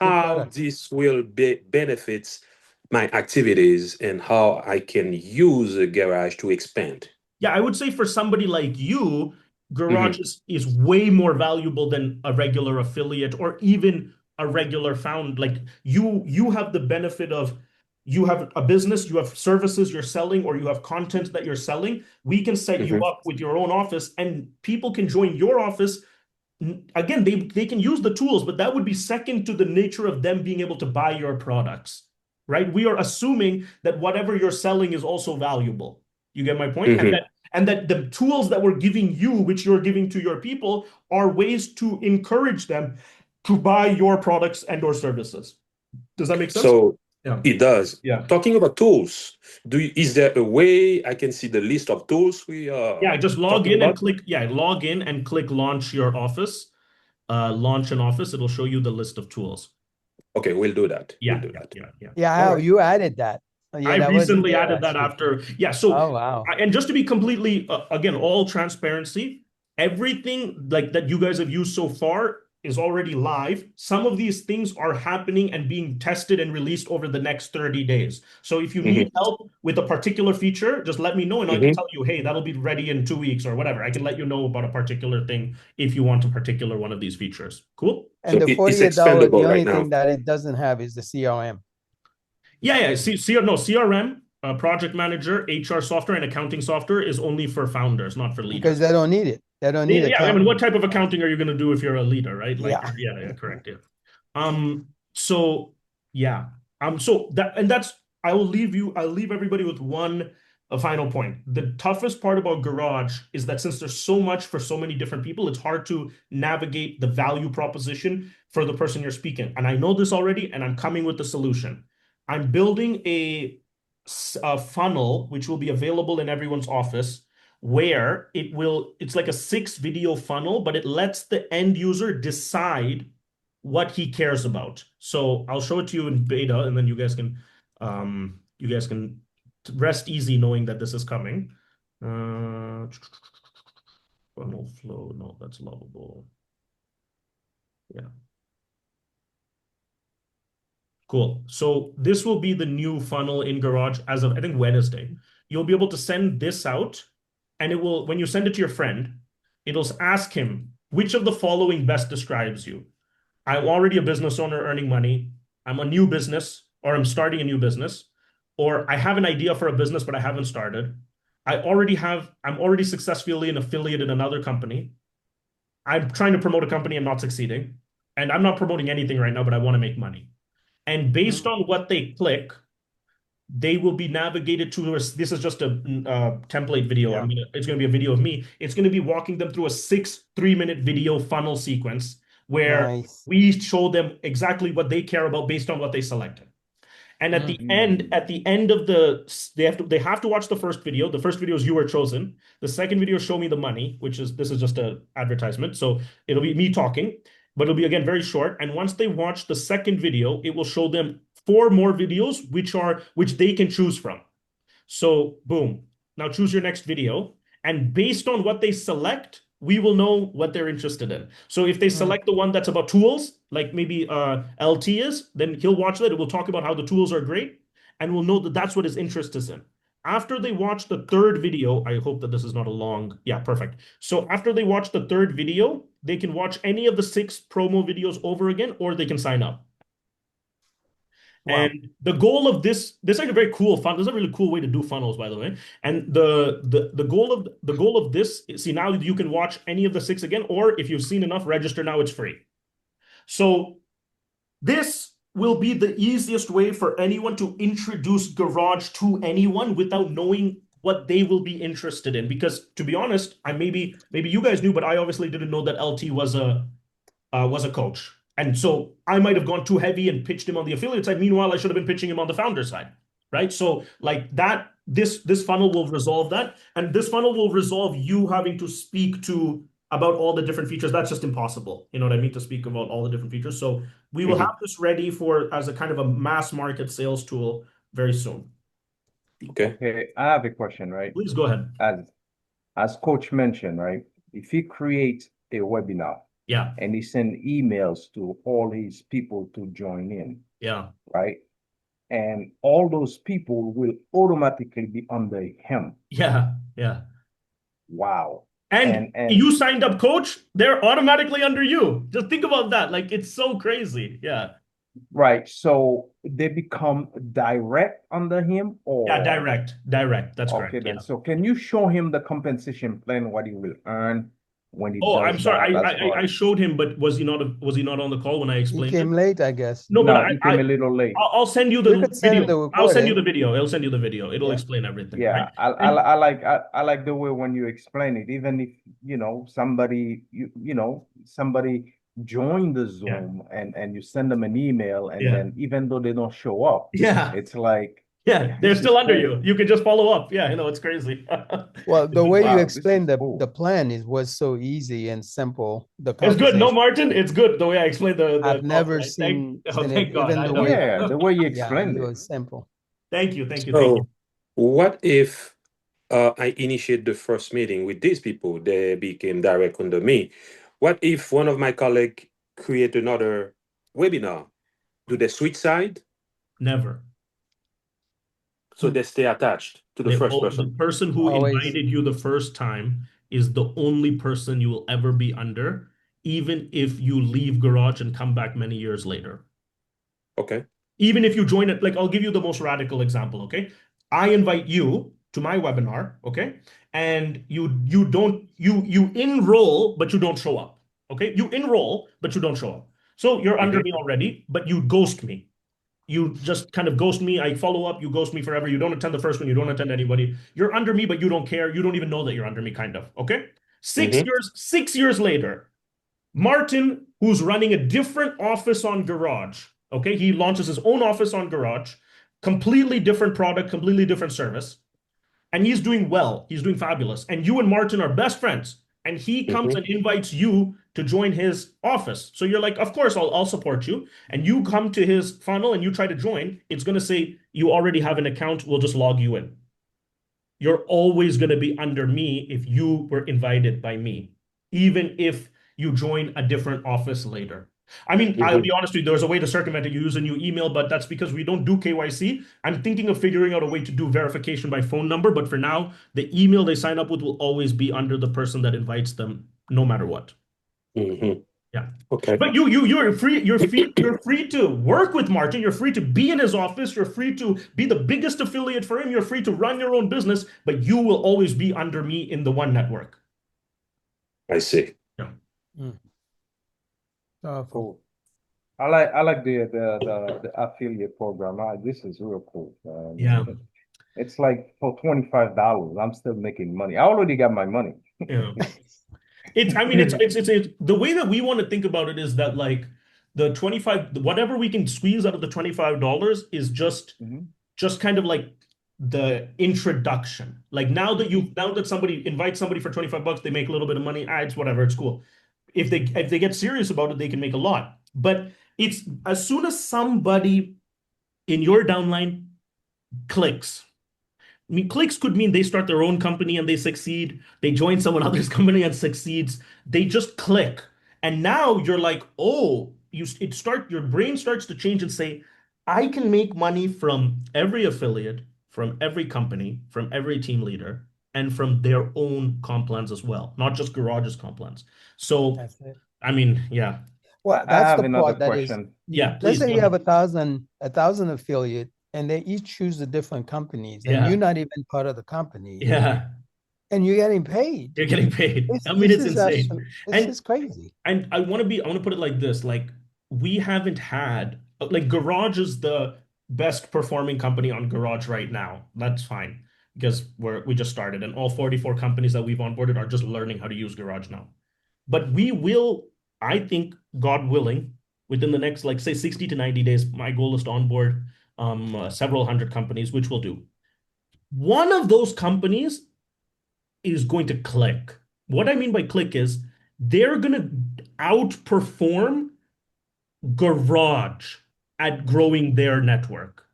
S5: how this will benefits my activities and how I can use a Garage to expand.
S1: Yeah, I would say for somebody like you, Garage is way more valuable than a regular affiliate or even a regular found. Like you have the benefit of you have a business, you have services you're selling, or you have content that you're selling, we can set you up with your own office, and people can join your office. Again, they can use the tools, but that would be second to the nature of them being able to buy your products, right? We are assuming that whatever you're selling is also valuable. You get my point? And that the tools that we're giving you, which you're giving to your people, are ways to encourage them to buy your products and or services. Does that make sense?
S5: So
S1: Yeah.
S5: it does.
S1: Yeah.
S5: Talking about tools, is there a way I can see the list of tools we are
S1: Yeah, just log
S5: talking
S1: in and
S5: about?
S1: click, log in and click launch your office. Launch an office. It'll show you the list of tools.
S5: Okay, we'll do that. We'll
S1: Yeah,
S5: do
S1: yeah,
S5: that.
S1: yeah, yeah.
S2: Yeah, you added that. Yeah,
S1: I
S2: that wasn't
S1: recently
S2: there
S1: added that
S2: last week.
S1: after. Yeah. So,
S2: Oh, wow.
S1: and just to be completely, again, all transparency, everything like that you guys have used so far is already live. Some of these things are happening and being tested and released over the next 30 days. So if you need help with a particular feature, just let me know and I can tell you, hey, that'll be ready in 2 weeks or whatever. I can let you know about a particular thing if you want a particular one of these features. Cool?
S2: And
S5: So
S2: the
S5: it's
S2: $48, the
S5: expandable right
S2: only
S5: now.
S2: thing that it doesn't have is the CRM.
S1: Yeah. CRM, project manager, HR software, and accounting software is only for founders, not for leaders.
S2: Because they don't need it. They don't need
S1: Yeah, I mean,
S2: accounting.
S1: what type of accounting are you going to do if you're a leader, right? Like,
S2: Yeah.
S1: yeah, correct. Yeah. So yeah. So that's I'll leave everybody with one a final point. The toughest part about Garage is that since there's so much for so many different people, it's hard to navigate the value proposition for the person you're speaking. And I know this already, and I'm coming with the solution. I'm building a funnel which will be available in everyone's office where it's like a 6 video funnel, but it lets the end user decide what he cares about. So I'll show it to you in beta, and then you guys can rest easy knowing that this is coming. Funnel flow, no, that's lovable. Yeah. Cool. So this will be the new funnel in Garage as of, I think, Wednesday. You'll be able to send this out, and it will, when you send it to your friend, it'll ask him, which of the following best describes you? I'm already a business owner earning money. I'm a new business, or I'm starting a new business, or I have an idea for a business, but I haven't started. I'm already successfully an affiliate in another company. I'm trying to promote a company, I'm not succeeding. And I'm not promoting anything right now, but I want to make money. And based on what they click, they will be navigated to this is just a template video.
S2: Yeah.
S1: It's going to be a video of me. It's going to be walking them through a 3-minute video funnel sequence where we show them exactly what they care about based on what they selected. And at the end of they have to watch the first video. The first video is you were chosen. The second video, show me the money, this is just an advertisement. So it'll be me talking, but it'll be again very short. And once they watch the second video, it will show them 4 more videos, which they can choose from. So boom, now choose your next video. And based on what they select, we will know what they're interested in. So if they select the one that's about tools, like maybe LT is, then he'll watch that. It will talk about how the tools are great, and we'll know that that's what his interest is in. After they watch the third video, I hope that this is not a long, yeah, perfect. So after they watch the third video, they can watch any of the 6 promo videos over again, or they can sign up. Wow. And the goal of this is like a very cool fun. This is a really cool way to do funnels, by the way. And the goal of this, see, now you can watch any of the 6 again, or if you've seen enough, register now, it's free. So this will be the easiest way for anyone to introduce Garage to anyone without knowing what they will be interested in. Because to be honest, maybe you guys knew, but I obviously didn't know that LT was a coach. And so I might have gone too heavy and pitched him on the affiliate side. Meanwhile, I should have been pitching him on the founder side, right? So like that, this funnel will resolve that. And this funnel will resolve you having to speak to about all the different features. That's just impossible. You know what I mean? To speak about all the different features. So we will have this ready as a kind of a mass market sales tool very soon.
S4: Okay, I have a question, right?
S1: Please go ahead.
S4: As Coach mentioned, right? If he creates a webinar,
S1: yeah,
S4: and he send emails to all his people to join in,
S1: yeah,
S4: right? And all those people will automatically be under him.
S1: Yeah, yeah.
S4: Wow.
S1: And you signed up, coach, they're automatically under you. Just think about that. Like, it's so crazy. Yeah.
S4: Right. So they become direct under him,
S1: Yeah,
S4: or
S1: direct. That's
S4: okay
S1: correct.
S4: then.
S1: Yeah.
S4: So can you show him the compensation plan, what he will earn when he
S1: Oh, I'm
S4: does that
S1: sorry.
S4: as
S1: I
S4: far?
S1: showed him, but was he not on the call when I
S2: He
S1: explained it?
S2: came late, I guess.
S1: No, but
S4: No, he came a little late.
S1: I'll send you
S2: You
S1: the
S2: could send him
S1: video.
S2: the
S1: I'll send you the
S2: recording.
S1: video. I'll send you the video. It'll
S2: Yeah.
S1: explain everything, right?
S4: Yeah,
S1: And
S4: I like the way when you explain it, even if somebody somebody joined the
S1: yeah,
S4: Zoom and you send them an email, and
S1: yeah,
S4: then even though they don't show up,
S1: yeah,
S4: it's like,
S1: yeah.
S4: yeah,
S1: They're
S4: this is
S1: still under
S4: cool.
S1: you. You can just follow up. Yeah, it's crazy.
S2: Well,
S1: It's
S2: the
S1: been
S2: way you
S1: fun.
S4: Wow, this is
S2: explained the
S4: cool.
S2: plan was so easy and simple. The
S1: It's good. No,
S2: compensation.
S1: Martin. It's good the way I explained the
S2: I've
S1: call
S2: never
S1: tonight. Thank
S2: seen it,
S1: thank God.
S2: even
S1: I
S2: the
S1: know.
S2: way,
S4: Yeah, the way you
S2: yeah,
S4: explained
S2: it
S4: it.
S2: was simple.
S1: Thank you. Thank you. Thank you.
S5: So, what if I initiate the first meeting with these people? They became direct under me. What if one of my colleagues create another webinar? Do they switch side?
S1: Never.
S5: So they stay attached to the first
S1: The
S5: person.
S1: person who
S2: Always.
S1: invited you the first time is the only person you will ever be under, even if you leave Garage and come back many years later.
S5: Okay.
S1: Even if you join it, like I'll give you the most radical example, okay? I invite you to my webinar, okay? And you don't you enroll, but you don't show up. Okay? You enroll, but you don't show up. So you're under
S5: Mm-hmm.
S1: me already, but you ghost me. You just kind of ghost me. I follow up, you ghost me forever. You don't attend the first one, you don't attend anybody. You're under me, but you don't care. You don't even know that you're under me, kind of. Okay? Six
S5: Mm-hmm.
S1: years, 6 years later, Martin, who's running a different office on Garage, okay, he launches his own office on Garage, completely different product, completely different service, and he's doing well. He's doing fabulous. And you and Martin are best friends. And he comes
S5: Mm-hmm.
S1: and invites you to join his office. So you're like, of course, I'll support you. And you come to his funnel and you try to join. It's going to say, you already have an account. We'll just log you in. You're always going to be under me if you were invited by me, even if you join a different office later. I mean, I'll
S5: Mm-hmm.
S1: be honest with you, there's a way to circumvent it. You use a new email, but that's because we don't do KYC. I'm thinking of figuring out a way to do verification by phone number, but for now, the email they sign up with will always be under the person that invites them, no matter what.
S5: Mm-hmm.
S1: Yeah.
S5: Okay.
S1: But you're free to work with Martin. You're free to be in his office. You're free to be the biggest affiliate for him. You're free to run your own business, but you will always be under me in the one network.
S5: I see.
S1: Yeah.
S2: Mm.
S4: Cool. I like the affiliate program. This is real cool.
S1: Yeah.
S4: It's like for $25, I'm still making money. I already got my money.
S1: Yeah. It's the way that we want to think about it is that like the 25, whatever we can squeeze out of the $25 is just
S4: Mhm.
S1: just kind of like the introduction. Like now that somebody invites somebody for 25 bucks, they make a little bit of money. It's whatever, it's cool. If they get serious about it, they can make a lot. But it's as soon as somebody in your downline clicks. I mean, clicks could mean they start their own company and they succeed. They join someone else's company and succeeds. They just click. And now you're like, oh, your brain starts to change and say, I can make money from every affiliate, from every company, from every team leader, and from their own comp plans as well, not just Garage's comp plans. So,
S2: That's it.
S1: I mean, yeah.
S2: Well,
S4: I
S2: that's
S4: have
S2: the
S4: another
S2: part that is,
S4: question.
S1: Yeah,
S2: let's
S1: please
S2: say
S1: go
S2: you have
S1: ahead.
S2: a thousand affiliate and they each choose the different companies and
S1: Yeah.
S2: you're not even part of the company
S1: Yeah.
S2: and you're getting paid.
S1: You're getting paid.
S2: This
S1: I mean,
S2: this
S1: it's
S2: is
S1: insane.
S2: absolutely, this
S1: And
S2: is crazy.
S1: I want to put it like this, like we haven't had like Garage is the best performing company on Garage right now. That's fine because we just started and all 44 companies that we've onboarded are just learning how to use Garage now. But we will, I think, God willing, within the next like say 60 to 90 days, my goal is to onboard several hundred companies, which we'll do. One of those companies is going to click. What I mean by click is they're going to outperform Garage at growing their network.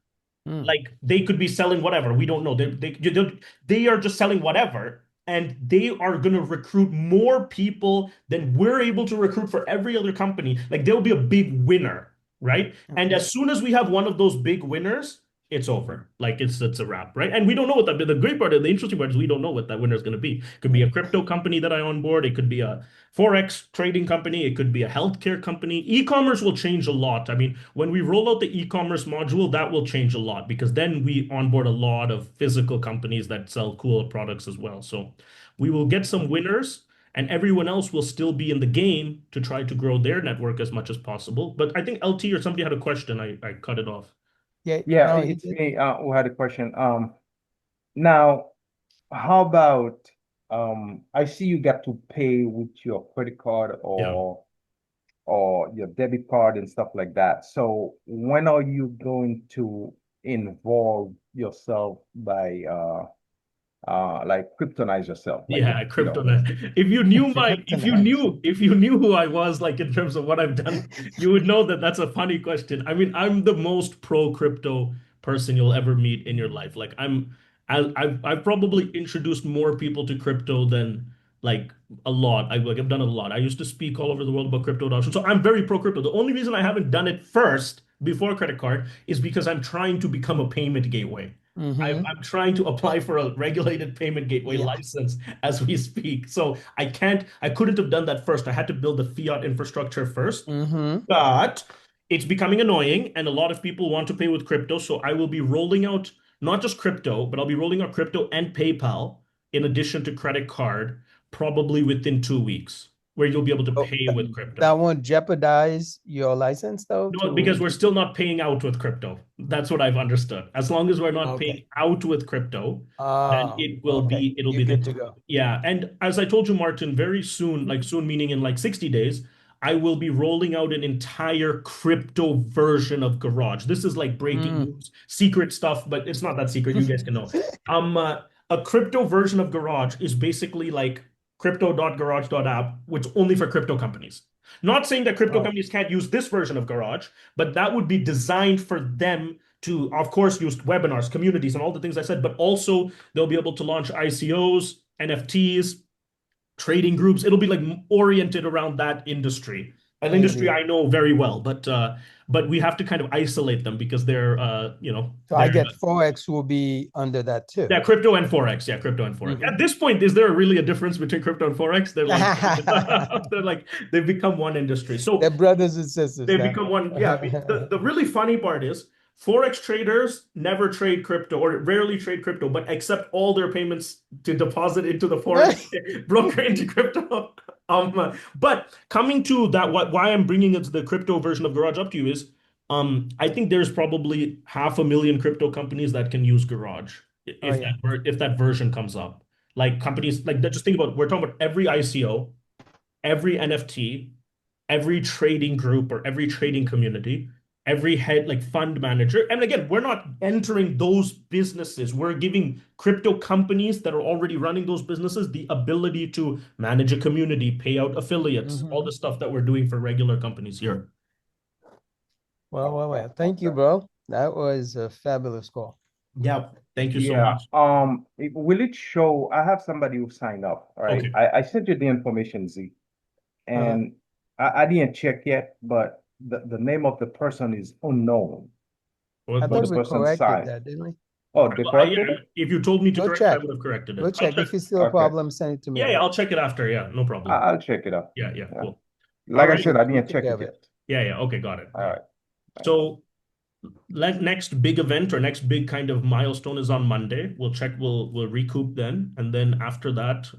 S2: Hmm.
S1: Like they could be selling whatever. We don't know. They are just selling whatever. And they are going to recruit more people than we're able to recruit for every other company. Like there'll be a big winner, right? And
S2: Okay.
S1: as soon as we have one of those big winners, it's over. Like it's a wrap, right? And we don't know what the great part, the interesting part is we don't know what that winner is going to be. It could be a crypto company that I onboard. It could be a forex trading company. It could be a healthcare company. E-commerce will change a lot. I mean, when we roll out the e-commerce module, that will change a lot because then we onboard a lot of physical companies that sell cool products as well. So we will get some winners and everyone else will still be in the game to try to grow their network as much as possible. But I think LT or somebody had a question. I cut it off.
S2: Yeah,
S4: Yeah,
S2: no, he
S4: it's
S2: did.
S4: me who had a question. Now, how about I see you got to pay with your credit card
S1: Yeah.
S4: or your debit card and stuff like that. So when are you going to involve yourself by like kryptonize yourself, like
S1: Yeah,
S4: you know?
S1: kryptonite.
S2: Kryptonite.
S1: if you knew who I was, like in terms of what I've done, you would know that that's a funny question. I mean, I'm the most pro crypto person you'll ever meet in your life. Like I've probably introduced more people to crypto than like a lot. I've done a lot. I used to speak all over the world about crypto adoption. So I'm very pro crypto. The only reason I haven't done it first before credit card is because I'm trying to become a payment gateway.
S2: Mm-hmm.
S1: I'm trying to apply for a regulated payment gateway
S2: Yeah.
S1: license as we speak. So I couldn't have done that first. I had to build the fiat infrastructure first.
S2: Mm-hmm.
S1: But it's becoming annoying, and a lot of people want to pay with crypto. So I will be rolling out not just crypto, but I'll be rolling out crypto and PayPal in addition to credit card, probably within 2 weeks, where you'll be able to
S2: Oh,
S1: pay with crypto.
S2: that won't jeopardize your license though
S1: No, because
S2: to
S1: we're still not paying out with crypto. That's what I've understood. As long as we're not paying
S2: okay.
S1: out with crypto, then
S2: Oh, okay.
S1: it'll
S2: You're
S1: be
S2: good
S1: the
S2: to go.
S1: yeah. And as I told you, Martin, very soon, like soon meaning in like 60 days, I will be rolling out an entire crypto version of Garage. This is like breaking
S2: Mm.
S1: news, secret stuff, but it's not that secret. You guys can know. A crypto version of Garage is basically like crypto.garage.app, which only for crypto companies. Not saying that crypto
S2: Oh,
S1: companies can't use this version of Garage, but that would be designed for them to, of course, use webinars, communities, and all the things I said, but also they'll be able to launch ICOs, NFTs, trading groups. It'll be like oriented around that industry, an industry
S2: idiot.
S1: I know very well, but we have to kind of isolate them because they're
S2: So I get Forex will be under that too.
S1: yeah, crypto and forex. Yeah, crypto and forex.
S2: Mm-hmm.
S1: At this point, is there really a difference between crypto and forex? They're like they're like they've become one industry. So
S2: They're brothers and sisters
S1: they
S2: now.
S1: become one. Yeah, I mean, the really funny part is forex traders never trade crypto or rarely trade crypto, but accept all their payments to deposit into the forex broker into crypto. But coming to that, why I'm bringing it to the crypto version of Garage up to you is, I think there's probably 500,000 crypto companies that can use Garage
S2: Oh
S1: if
S2: yeah.
S1: if that version comes up. Like companies like that. Just think about we're talking about every ICO, every NFT, every trading group or every trading community, every head like fund manager. And again, we're not entering those businesses. We're giving crypto companies that are already running those businesses the ability to manage a community, pay out affiliates, all
S2: Mm-hmm.
S1: the stuff that we're doing for regular companies here.
S2: Well. Thank you,
S4: Okay.
S2: bro. That was a fabulous call.
S1: Yeah. Thank you so
S4: Yeah.
S1: much.
S4: Will it show? I have somebody who signed up, right?
S1: Okay.
S4: I sent you the information, Z,
S2: Uh,
S4: and I didn't check yet, but the name of the person is unknown,
S2: I
S4: but
S2: thought
S4: the
S2: we
S4: person
S2: corrected
S4: signed.
S2: that, didn't we?
S4: Oh, they corrected
S1: Yeah,
S4: it?
S1: if you told me to
S2: Go
S1: correct it, I
S2: check.
S1: would have corrected
S2: Go
S1: it. I'll
S2: check.
S1: check.
S2: If it's still a
S4: Okay.
S2: problem, send it to me
S1: Yeah,
S2: again.
S1: I'll check it after. Yeah, no problem.
S4: I'll check it out.
S1: Yeah, yeah,
S4: Yeah.
S1: cool. All
S4: Like I
S1: right.
S4: said, I
S2: We
S4: didn't
S2: took
S4: check
S2: care
S4: it
S2: of it.
S4: yet.
S1: Yeah, yeah. Okay, got it.
S4: All right. Thank you.
S1: So next big event or next big kind of milestone is on Monday. We'll check, we'll recoup then. And then after that,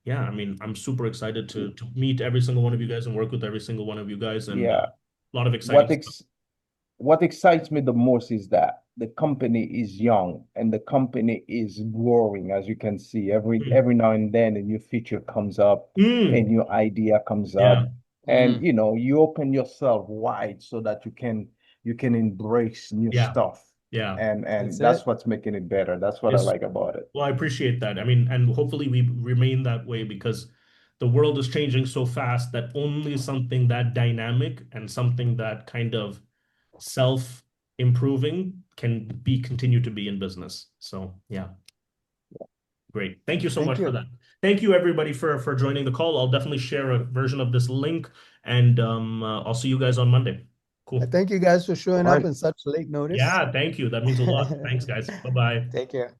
S1: yeah, I mean, I'm super excited to meet every single one of you guys and work with every single one of you guys and
S4: Yeah.
S1: a lot of exciting
S4: What
S1: stuff.
S4: ex what excites me the most is that the company is young and the company is growing, as you can see.
S1: Mm.
S4: Every now and then a new feature comes up, a
S1: Mm.
S4: new idea comes
S1: Yeah,
S4: up, and
S2: Mm,
S4: you open yourself wide so that you can embrace new
S1: yeah,
S4: stuff.
S1: yeah.
S4: And
S2: that's it.
S4: that's what's making it better. That's what I
S1: It's
S4: like about it.
S1: Well, I appreciate that. I mean, and hopefully we remain that way because the world is changing so fast that only something that dynamic and something that kind of self-improving can be continue to be in business. So yeah, great. Thank you so
S2: Thank
S1: much for
S2: you.
S1: that. Thank you everybody for joining the call. I'll definitely share a version of this link and I'll see you guys on Monday. Cool.
S2: Thank you guys for showing up in such late notice.
S1: Yeah, thank you. That means a lot. Thanks, guys. Bye-bye.
S2: Take care.